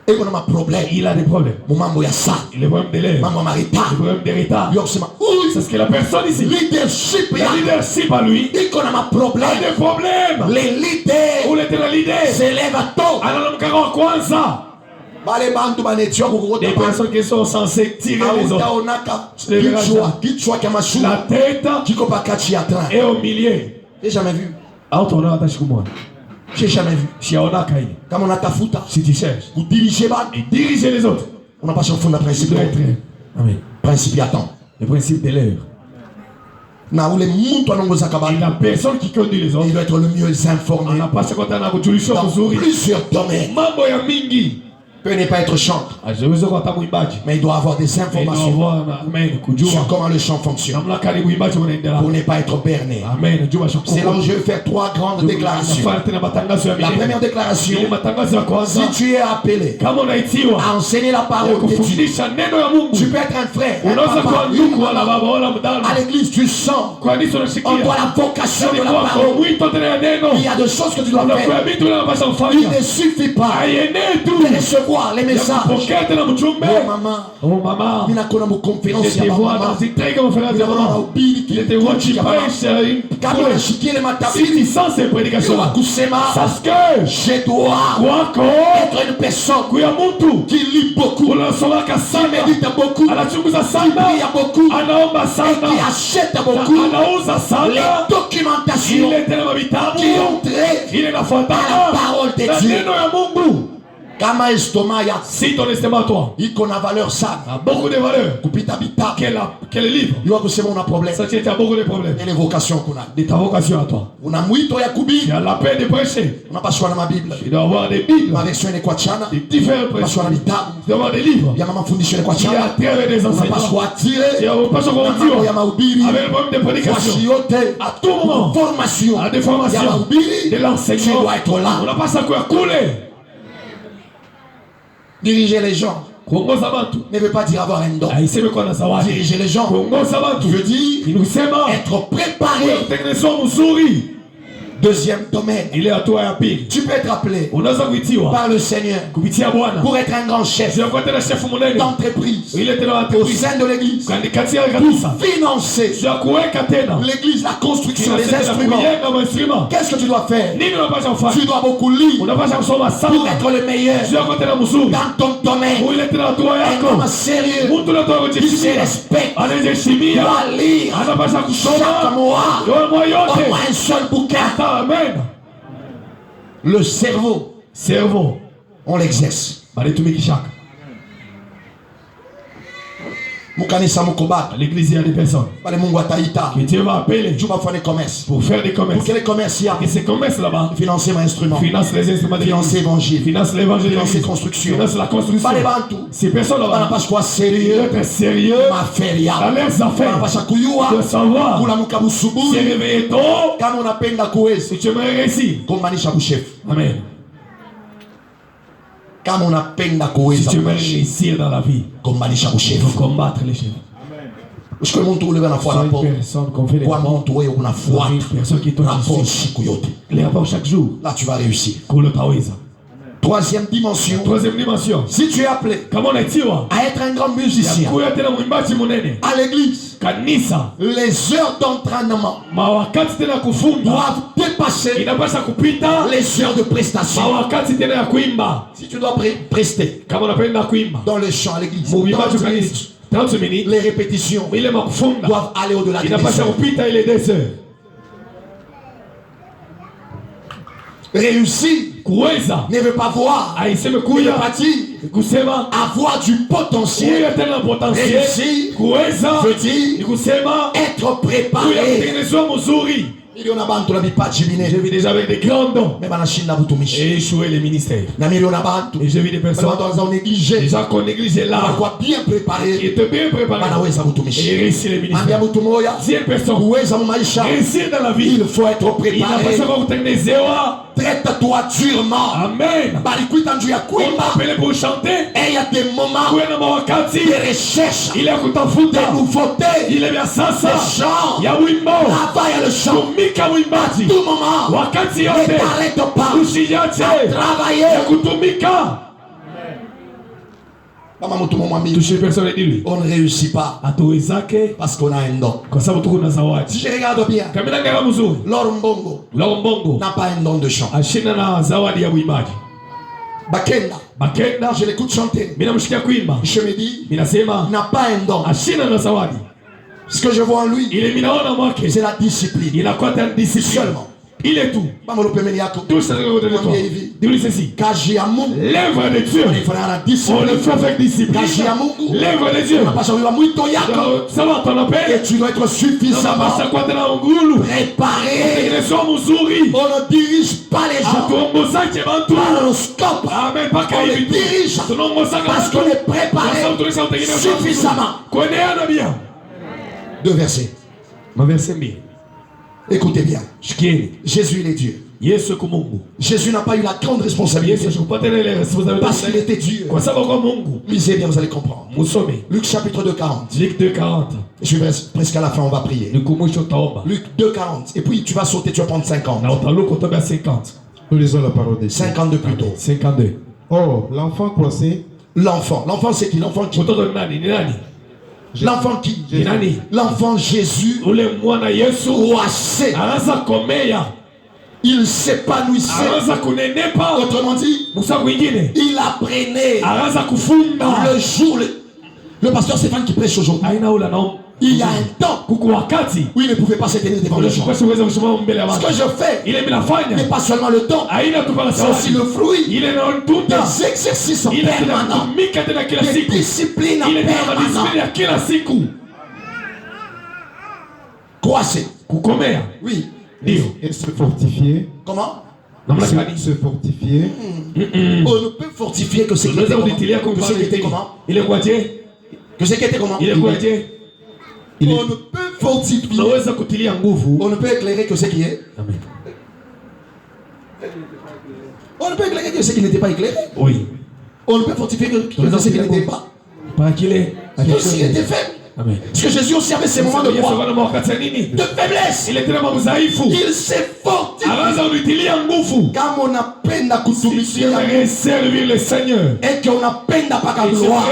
Et qu'on a un problème. Il a des problèmes. Mon maman, il y a ça. Il a des problèmes de l'air. Maman, m'a retard. Des problèmes de retard. C'est ce que la personne ici. Leadership, Le leadership à lui. Et qu'on a un problème. Il a des problèmes. Les leaders. Où était le leader? S'élèvent à tôt. Alors, on a quoi ça? Des personnes qui sont censées tirer les autres. La tête et au milieu. J'ai jamais vu. J'ai jamais vu. Si tu cherches, vous dirigez et diriger les autres. On n'a pas sur fond de principe. Amen. Principe attend. Le principe de l'heure. Et la personne qui conduit les autres, il doit être le mieux informé. On n'a pas ce qu'on a dans plusieurs domaines. Mambo ya mingi. Peut ne pas être chanteur, mais il doit avoir des informations sur comment le chant fonctionne pour ne pas être berné. C'est là où je vais faire 3 grandes déclarations. La première déclaration, si tu es appelé à enseigner la parole de Dieu, tu peux être un frère, un papa, à l'église tu sens on doit la vocation de la parole. Il y a des choses que tu dois faire. Il ne suffit pas de recevoir les messages. Oh maman, il a une conférence. je te vois dans une très grande conférence. Je te vois qui prêche. Si tu sens ces prédications, sache que je dois être une personne qui lit beaucoup, qui médite beaucoup, qui prie beaucoup, et qui achète beaucoup les documentations qui ont trait à la parole de Dieu. Kama estomac ya si ton estomac toi il qu'on a valeur ça a beaucoup de valeur kupita bita quel livre il doit que c'est mon problème ça tu as beaucoup de problèmes et les vocations qu'on a de ta vocation à toi on a mwito ya kubi tu as la peine de prêcher on n'a pas choisi ma bible tu dois avoir des bibles ma version est kwachana des différents prêches tu dois avoir des livres il y a maman fondation est kwachana il y a des enseignements on n'a pas choisi tu n'as pas choisi il y a ma ubiri avec le problème de prédication à tout moment formation à des formations de l'enseignement tu dois être là on n'a pas ça quoi couler. Diriger les gens ne veut pas dire avoir un don. Diriger les gens veut dire être préparé. Deuxième domaine, tu peux être appelé par le Seigneur pour être un grand chef d'entreprise au sein de l'église, pour financer l'église, la construction des instruments. Qu'est-ce que tu dois faire? Tu dois beaucoup lire pour être le meilleur dans ton domaine. Un homme sérieux qui se respecte doit lire chaque mois au moins un seul bouquin. Amen. Le cerveau, on l'exerce. L'église, il y a des personnes que Dieu va appeler pour faire des commerces. Pour que les commerces et ces commerces là-bas financer mes instruments, finance les instruments de financer l'évangile, finance l'évangile, finance la construction, finance la construction. Ces personnes là-bas pas quoi sérieux, être sérieux dans leurs affaires, de savoir se réveiller tôt si tu veux réussir. Amen. Si tu veux réussir dans la vie, il faut combattre les chefs. Parce que le monde tourne la foi la porte. Quoi montrer une foi. Les rapports chaque jour. Là tu vas réussir. Troisième dimension. Si tu es appelé à être un grand musicien à l'église, les heures d'entraînement doivent dépasser les heures de prestation. Si tu dois prester dans le chant à l'église, 30 minutes, les répétitions doivent aller au-delà des heures. Réussir ne veut pas voir, ne veut pas dire avoir du potentiel. Réussir veut dire être préparé. J'ai vu déjà avec des grands dons et échouer les ministères. Et j'ai vu des personnes déjà qu'on négligeait là, qui étaient bien préparés et réussir les ministères. Si une personne réussit dans la vie, il faut être il n'a pas préparé. savoir où Traite-toi durement. Amen. On m'a appelé pour chanter. Et il y a des moments de recherche, il est de nouveautés, il est bien sans ça. de chant. Il y a wimbo. Là-bas, il y a le chant. À tout moment, ne t'arrête pas à travailler. Toucher personne et dis-lui. On ne réussit pas Atoezake. parce qu'on a un don. Kwa sababu tuko na Si zawadi. je regarde bien, Kamina ngara mzuri. Lorumbongo Lombongo. n'a pas un don de chant. Ashina na zawadi ya uimbaji. Bakenda, Bakenda. je l'écoute chanter. Mina mshikia kuimba. Je me dis, Mina sema. il n'a pas un don. Ashina na zawadi. Ce que je vois en lui, Ile minaona mwake. c'est la discipline. Inakuwa tena discipline. Seulement. Il est tout. Tout ça de toi. Dis-lui ceci. L'œuvre de Dieu. On le fait avec discipline. L'œuvre de Dieu. Ça va ton appel. Et tu dois être suffisamment préparé. On ne dirige pas les gens par le scope. On les dirige parce qu'on est préparé suffisamment. Deux versets. Écoutez bien. Jésus, il est Dieu. Jésus n'a pas eu la grande responsabilité parce qu'il était Dieu. Lisez bien, vous allez comprendre. Luc chapitre 2, 40. Je vais presque à la fin, on va prier. Luc 2, 40. Et puis tu vas sauter, tu vas prendre 50. Nous lisons la parole de Dieu. 52 plutôt. 52. Oh, l'enfant croissait. L'enfant. L'enfant, c'est qui? L'enfant qui? L'enfant qui? L'enfant Jésus croissait. Il s'épanouissait. Autrement dit, il apprenait. Le jour, le pasteur Stéphane qui prêche aujourd'hui, il y a un temps où il ne pouvait pas se tenir devant les gens. Ce que je fais n'est pas seulement le temps, c'est aussi le fruit des exercices permanents, des disciplines permanentes. Croissez. Oui. Et se fortifier. Comment? Se fortifier. On ne peut fortifier que ce qui était comment? Que ce qui était comment? On ne peut fortifier. On ne peut éclairer que ce qui est. On ne peut éclairer que ce qui n'était pas éclairé. Oui. On ne peut fortifier que ce qui n'était pas. Ce qui était faible. Amen. Parce que Jésus aussi avait ses moments de quoi? De faiblesse. Il s'est fortifié. Kama unapenda kutumikia servir le Seigneur et que unapenda paka gloire,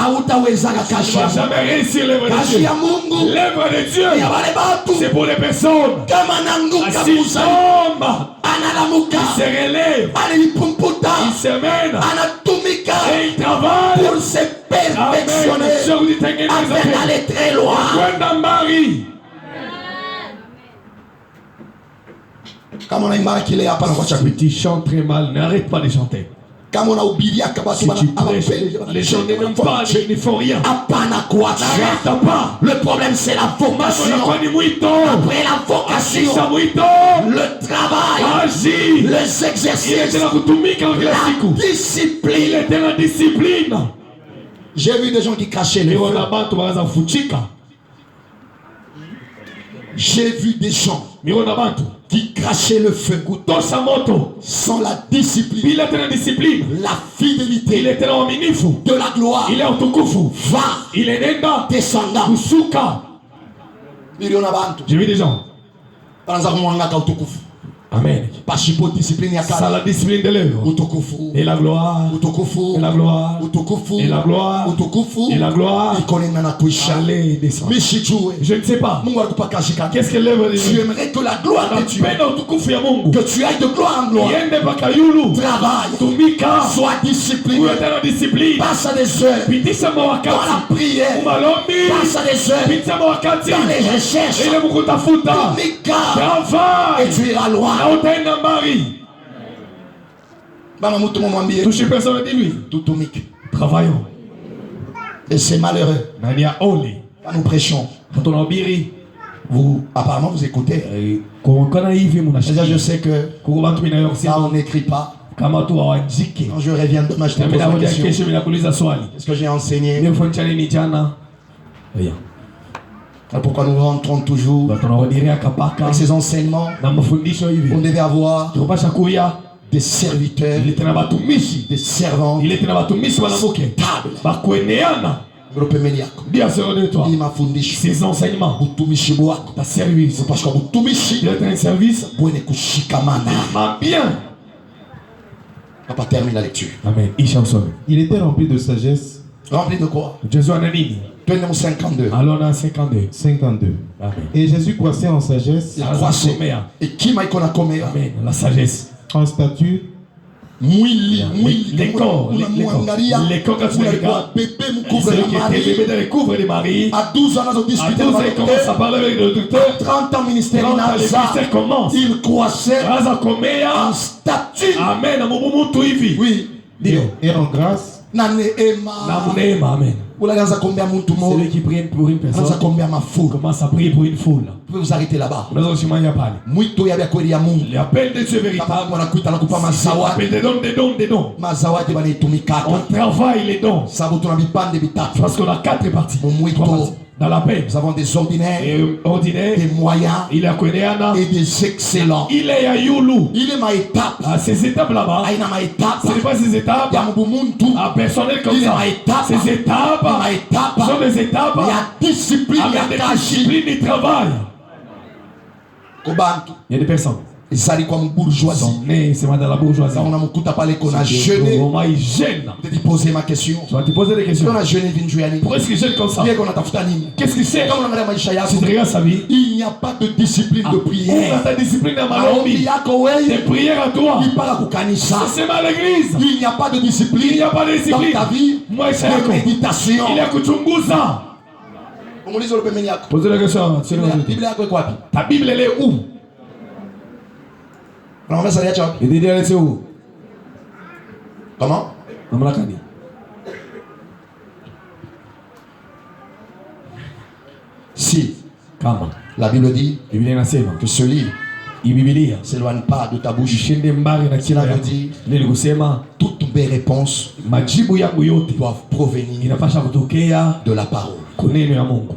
hautawezaka kazi ya Mungu. L'œuvre de Dieu, Ya wale batu c'est pour les personnes. kama nanguka S'il Musa tombe, analamuka, il se relève, anilipumputa, il se mène anatumika et il travaille pour se perfectionner afin d'aller très loin. Kama unaimba kile hapa na kuacha kuiti. Tu chantes très mal, n'arrête pas de chanter. Kama unahubiria kabatu Si tu prêches, les gens n'aiment pas, ils ne font rien. Hapana kuacha. N'arrête pas. Le problème c'est la vocation. Après la vocation, le travail, les exercices, la discipline. J'ai vu des gens qui crachaient les feux. J'ai vu des gens qui crachaient le feu sans la discipline, la fidélité de la gloire va descendant. J'ai vu des gens. Amen. Discipline Ça la discipline de l'œuvre. Et la gloire. Et la gloire. Et la gloire. Et la gloire. Allez, descends. Je ne sais pas. Qu'est-ce que l'œuvre de Dieu? Tu aimerais que la gloire de Dieu, que tu ailles de gloire en gloire, travaille, sois discipliné, passe à des heures dans la prière, passe à des heures dans les recherches, et tu iras loin. Touchez personne, dis-lui. Travaillons. Et c'est malheureux. Quand nous prêchons, vous, apparemment, vous écoutez. Déjà, je sais que ça, on n'écrit pas. Quand je reviens demain, je te pose la question. Est-ce que j'ai enseigné? Pourquoi nous rentrons toujours avec ces enseignements? On devait avoir des serviteurs, des servants stables. Il m'a fondé ces enseignements, ta service, d'être un service, bien. Papa, termine la lecture. Amen. Isha usome. Il était rempli de sagesse. Rempli de quoi? Jésus ana nini? Tenons 52. Alors on a 52. 52. Amen. Et Jésus croissait en sagesse, Il a croissé. Et qui m'a qu'on a commis? Amen. La sagesse. en stature, Les corps quand tu les regardes, bébé me couvre celui la qui était Marie. bébé dans les couvres de Marie. À 12 ans, on a À discuté 12 ans, il commence à parler avec le docteur. 30 ans ministère, 30 ans, le ministère commence. il croissait Raza komea. en statut. Amen. Amumu tu hivi. Oui. et en grâce, Nane Emma. Na munema. Amen. Vous l'avez dans combien de monde? Celui qui prie pour une Dans personne combien ma foule? commence à prier pour une foule. Vous pouvez vous arrêter là-bas. Nous avons aussi à parler. Muito ya kweli ya Mungu. L'appel de Dieu véritable. Kama wanakuita nakupa mazawadi. Appel des dons, des dons, des dons. Mazawadi banaitumikaka. On travaille les dons. Sababu tuna vipande vitatu. Parce qu'on a 4 parties. Muito. Trois parties. Dans la paix. Nous avons des ordinaires, Ordinaire. des moyens Il a Kweneana. et des excellents. Il est à Yulu. Il est ma étape. À ces étapes là-bas. Aina ma étape. Ce n'est pas ces étapes. Ya mubumuntu. À personnel comme Il est ça. ma étape. Ces étapes Ma étape. sont des étapes Il y a discipline, il y avec a des kashi. disciplines du travail. Kobantu. Il y a des personnes Isali kwa qui bourgeoisie. sont nées, c'est dans la bourgeoisie. Ça on a mukuta pale qu'on a Au jeûné. moment ils gênent. Je vais te poser ma question. Tu vas te poser des questions. On a jeûné vinjuyani. Pourquoi est-ce qu'ils gênent comme ça? Bien qu'on a tafuta nini? Qu'est-ce qu'il sait? Kama unaangalia maisha yako, Si tu regardes sa vie, il n'y a pas de discipline de on a prière. ta discipline à Maombi Malombi. yako Tes wewe prières à toi. ipaka kukanisa. Ça c'est mal à l'église. Il n'y a pas de Il n'y discipline a pas de dans discipline. ta vie Moi, c'est de méditation. il y a kuchunguza. Umulize ule pembeni yako. Posez la question. Biblia yako iko wapi? Ta Bible elle est où? Unaomba sala yako wapi? Et dit elle est où? Comment? Namlakani. Si Kama. la Bible dit Biblia inasema que ce livre hii Biblia ne s'éloigne pas de ta bouche, ishinde mbali na kila Cela yako. veut dire Nili kusema toutes mes réponses majibu yangu yote doivent provenir inapasha kutokea de la parole. kwa neno ya Mungu.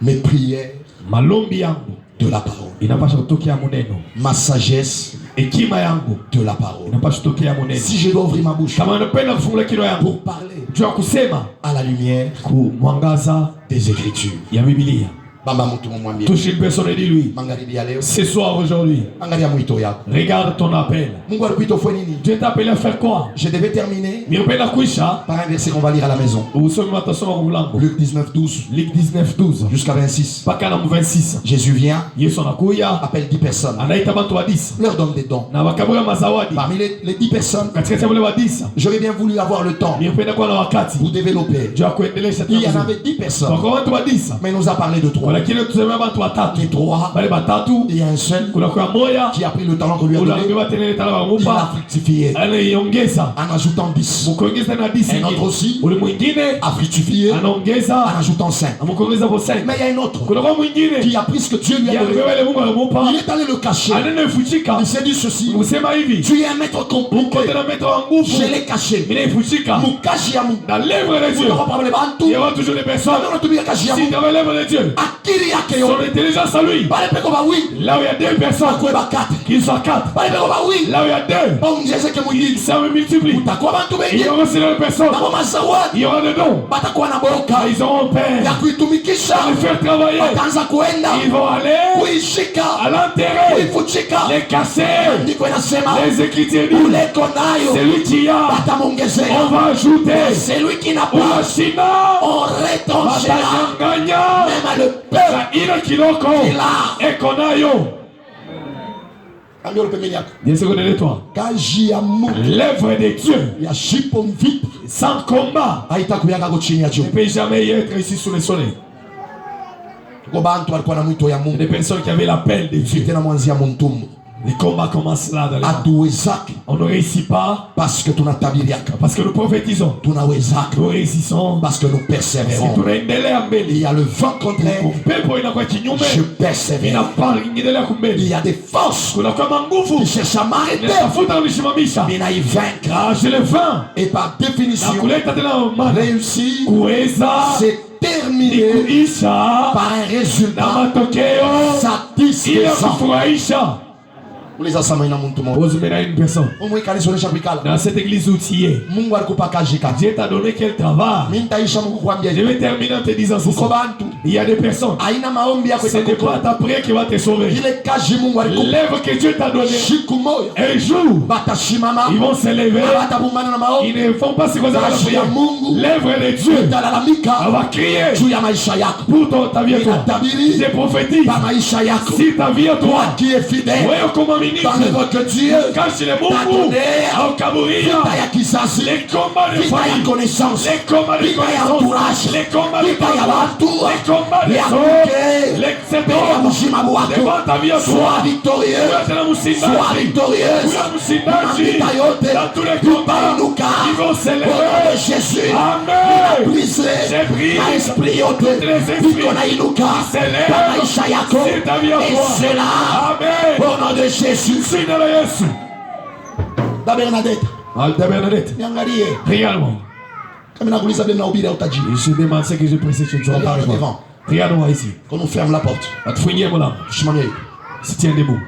Mes prières Malombi yangu de la parole. inapasha kutokea muneno. Ma sagesse Hekima yangu de la parole. inapasha kutokea muneno. Si je dois ouvrir ma bouche Kama napenda kufungula kinywa yangu pour parler juu ya kusema à la lumière ku mwangaza des Écritures, ya Biblia. Bamba mtu mumwambie Touche une personne et dis-lui, magharibi ya leo, ce soir, aujourd'hui, angalia mwito yako. regarde ton appel. Mungu alikuita ufanye nini? Dieu t'a appelé à faire quoi? Je devais terminer Ningependa kuisha par un verset qu'on va lire à la maison. usome matasoma kwa mlango. Luc 19, 12 Luc 19:12 jusqu'à 26. mpaka na 26. Jésus vient, Yesu anakuya appelle 10 personnes, anaita watu wa 10 leur donne des dons. na wakabura mazawadi. Parmi les 10 personnes, Katikati ya wale wa 10 j'aurais bien voulu avoir le temps ningependa kuwa na wakati pour développer. juu ya kuendelesha Il y en tena. avait 10 personnes, Kwa watu wa 10 mais il nous a parlé de 3. lakini tuseme watu watatu. Les 3, Wale batatu il y a un seul kuna kwa moja qui a pris le talent qu'on lui a ule donné, amebeba tena ile talaba il a mupa fructifié anaiongeza en ajoutant 10. mkuongeza na 10 Un autre aussi ule mwingine a fructifié en anaongeza ajoutant 5. amkuongeza kwa 5. Mais il y a un autre Kuna kwa mwingine qui a pris ce que Dieu lui a donné. yale Mungu anamupa Il est allé le cacher. ananefuchika. Il s'est dit ceci: Usema hivi tu es un maître compliqué. kote na metro wa nguvu Je l'ai caché. inafuchika Mukashi ya Mungu. na lèvre de Dieu. On va parler bantu. Il y aura toujours des personnes Ndio natumia kashi ya si Mungu. dans les lèvres de Dieu Akili yake son yote. intelligence à lui. Bale peko ba oui. Là où il y a 2 personnes Kwa ba 4. qui sont 4. Bale peko ba oui. Là où il y a 2 Ongeze ke mwingine. ça me multiplie. Utakuwa bantu Il y bengi. aura aussi des personnes. Na kwa mazawadi. Il y aura des dons. Batakuwa na boka. Ils auront peur Ya kuitumikisha. de faire travailler. Bataanza kuenda. Ils vont aller Kuishika. à l'enterrer, Kuifuchika. les casser. Ndiko inasema Les Écritures disent uleko nayo. c'est lui qui a. Batamongezea. On va ajouter. C'est lui qui n'a pas. Unashina. On retranchera. Batanyanganya. Même le peuple. Na ile kiloko Ila. eko nayo. Ambia ule pembeni yako. Yesu kuneletwa. Kazi ya Mungu L'œuvre de Dieu ya shipo mvipi sans combat haitakuyaka ko chini ya ne juu. peut jamais y être ici sous le soleil. Kwa bantu walikuwa na mwito ya Il y a Mungu des personnes qui avaient l'appel de Dieu. tena mwanzia muntumbu. Les combats commencent là dans les rangs. Hatuwezaki On ne réussit pas parce que tunatabiriaka. parce que nous prophétisons. Tunawezaka Nous réussissons parce que nous parce que persévérons. tunaendelea Il mbele. y a le vent contraire. Upepo inakuwa kinyume. Je persévère. Inaendelea Il kumbele. y a des forces Kuna kama nguvu. qui cherchent à m'arrêter. Nitafuta unisimamisha. Mais naï vaincre. Ah, je le vins. Et par Na définition, kuleta tena maana. réussir, Kuweza c'est terminer ni kuisha par un na résultat matokeo ile satisfaisant. kufurahisha. uliza sama ina muntu mmoja Ozumena une personne. umwe kanisa onesha kuikala Dans cette église où tu y es, Mungu alikupa kazi kaka Dieu t'a donné quel travail. mimi nitaisha Mungu kuambia Je vais terminer en te disant ceci. uko bantu Il y a des personnes. aina maombi yako Ce n'est pas ta prière qui va te sauver. ile kazi Mungu alikupa L'œuvre que Dieu t'a donnée, siku moja un jour, batashimama ils vont se lever. batabumbana na maombi Ils ne font pas ce qu'on a kazi ya prière. Mungu L'œuvre de Dieu, on italalamika va crier juu ya maisha yako pour ta vie à toi. inatabiri Je prophétise, pa maisha yako si ta vie à toi, qui est fidèle wewe kama ministre, dans l'œuvre que Dieu quand je le t'a Mungu donné au Kaburia, vita ya kizazi les combats de vita ya famille, connaissance les combats de vita ya connaissance, entourage les combats de vita ya parole, watu les combats de ya sort, mke les mbele ya mzima wako devant ta vie à toi. sois victorieux sois victorieuse mapita yote tutainuka Ils vont se au nom lever. de Jésus Amen. brise J'ai pris na esprit yote toutes les esprits viko nainuka se lèvent kwa maisha yako sur ta vie à et toi. cela Amen. au nom de Jésus. Sina la Yesu. Da Bernadette Alta Bernadette, niangalie regarde-moi. kama nakuuliza vile nahubiri utaji Je demande ce que je précise, je ne saurais pas Regarde répondre. devant. Regarde-moi ici. quand on ferme la porte Va te fouiller, mon âme. tusimamie hivi Si tiens debout.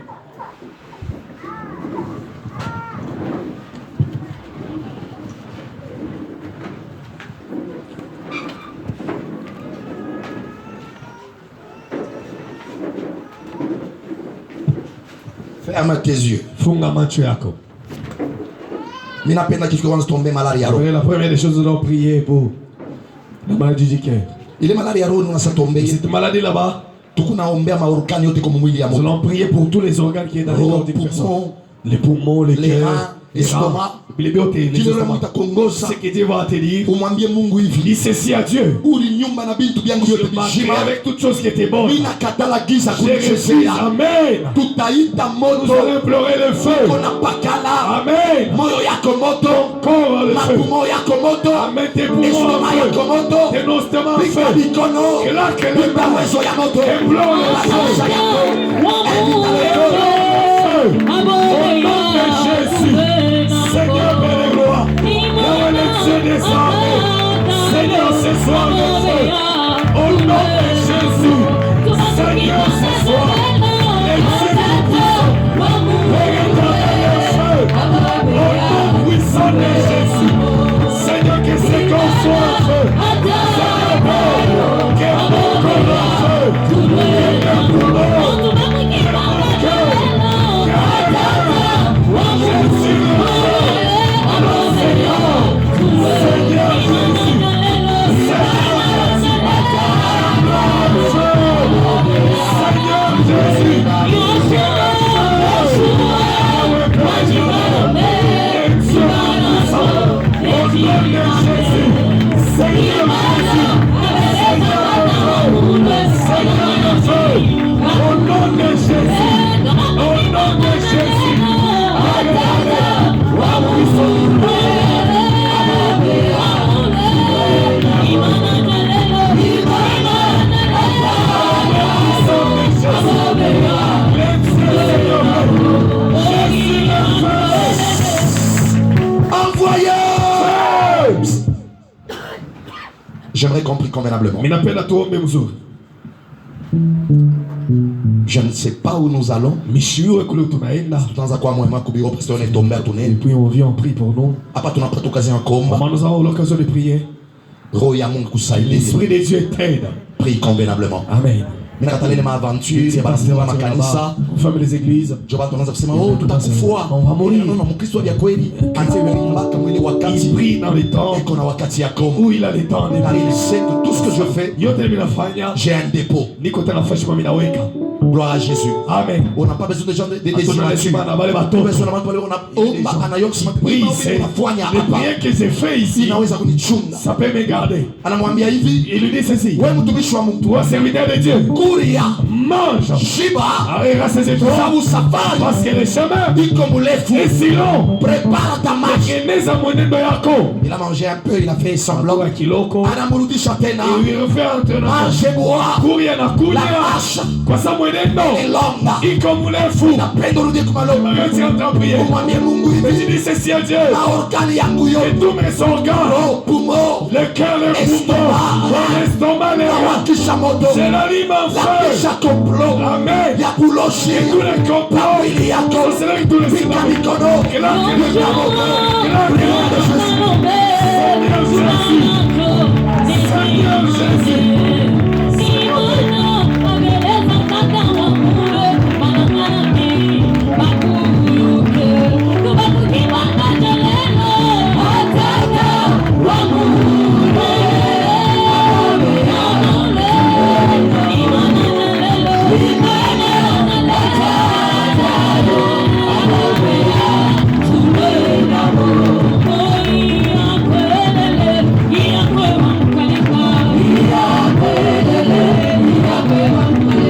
ferme tes yeux Funga macho yako. mimi napenda kitu kwanza tombe malaria ya roho La première des choses, nous allons prier pour la maladie du cœur. ile malaria ya roho unasa tombe Cette maladie là-bas, tukunaombea maorgani yote kwa mwili ya nous mtu allons prier pour tous les organes qui sont dans le corps roho d'une personne. poumon Les poumons, les les cœurs, reins les l'estomac reins, les biotes, les kile roho estomacs. itakongoza Ce que Dieu va te dire, umwambie Mungu hivi dis ceci à Dieu. uli nyumba na bintu vyangu Je vyote marcherai vizima avec toutes choses qui étaient bonnes. mimi nakatala giza J'ai reçu, kunichezea amen. tutaita Nous moto allons implorer le feu. kona pakala Amen. moyo yako moto Encore le feu. mapumo yako moto Amen. Tes poumons estoma en yako feu. moto Tes nostrils en pika feu. mikono Claque les pika mains. uwezo ya moto Implore le maisha feu. yako Au nom de Jésus. Seigneur, Père de gloire. Là où les cieux descendent. Seigneur, ce soir, le feu. Au nom de Jésus. Seigneur, ce soir. Les cieux puissants. Véritable le feu. Au nom puissant de Jésus. Seigneur, que ce corps soit en feu. Seigneur, Père, que mon corps en feu. Que le poumon. J'aimerais qu'on prie convenablement. Je ne sais pas où nous allons. Dans quoi moi kubiro parce qu'on est tombé à tourner. Et puis on vient, on prie pour nous. Apa tunapata occasion en combat. Comment nous avons l'occasion de prier? Roho ya Mungu kusaidia. L'Esprit de Dieu t'aide. Prie convenablement. Amen. Mimi nakatale ma aventure ya basi wa makanisa. On ferme les églises. Joba tunaanza kusema oh tutakufua. On va mourir. Non, Mkristo vya kweli anatembea kama ile wakati. Il prie dans les temps Eko na wakati ya kombo. où il a les temps de Car il prier. sait que tout ce que je fais, Yote minafanya j'ai un dépôt. niko tena fashima minaweka. Gloire à Jésus. Amen. On n'a pas besoin de gens de Hatuna désignation. lazima na wale On a watoto. besoin de watu wale wanaomba anayosema Oui, c'est unafanya les hapa. prières que j'ai fait ici. Inaweza kunichunga. Ça peut me garder. Anamwambia hivi, Il lui dit ceci. wewe mtumishi wa Mungu, Toi, serviteur de Dieu, kuria, mange. shiba, Arrive à ses étoiles. sababu safari Parce que le chemin iko mrefu. est si long. Prépare ta marche. Eneza mwenendo yako. Il a mangé un peu, il a fait semblant. Loga kiloko. Anamrudisha tena. Il lui refait entraînement. Mange bois. Kuria na La kuria. marche Kwa sa longa. iko mrefu. Napenda urudie kwa maombi. Magoti yangu prier. Umwambie Mungu hivi. Dis ceci à Dieu. Maorgani yangu Et yote. tous mes organes, Poumon. le cœur, le poumon, mon estomac, les reins, Nawakisha moto. je l'allume en feu. Lakisha complot. Amen. Ya kuloshi. Et tous les complots, Mwili yako. c'est là que tous les Pika scénarios. mikono. Seigneur Jésus.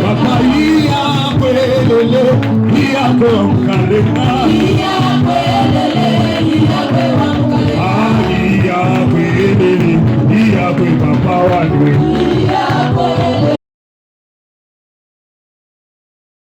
Papa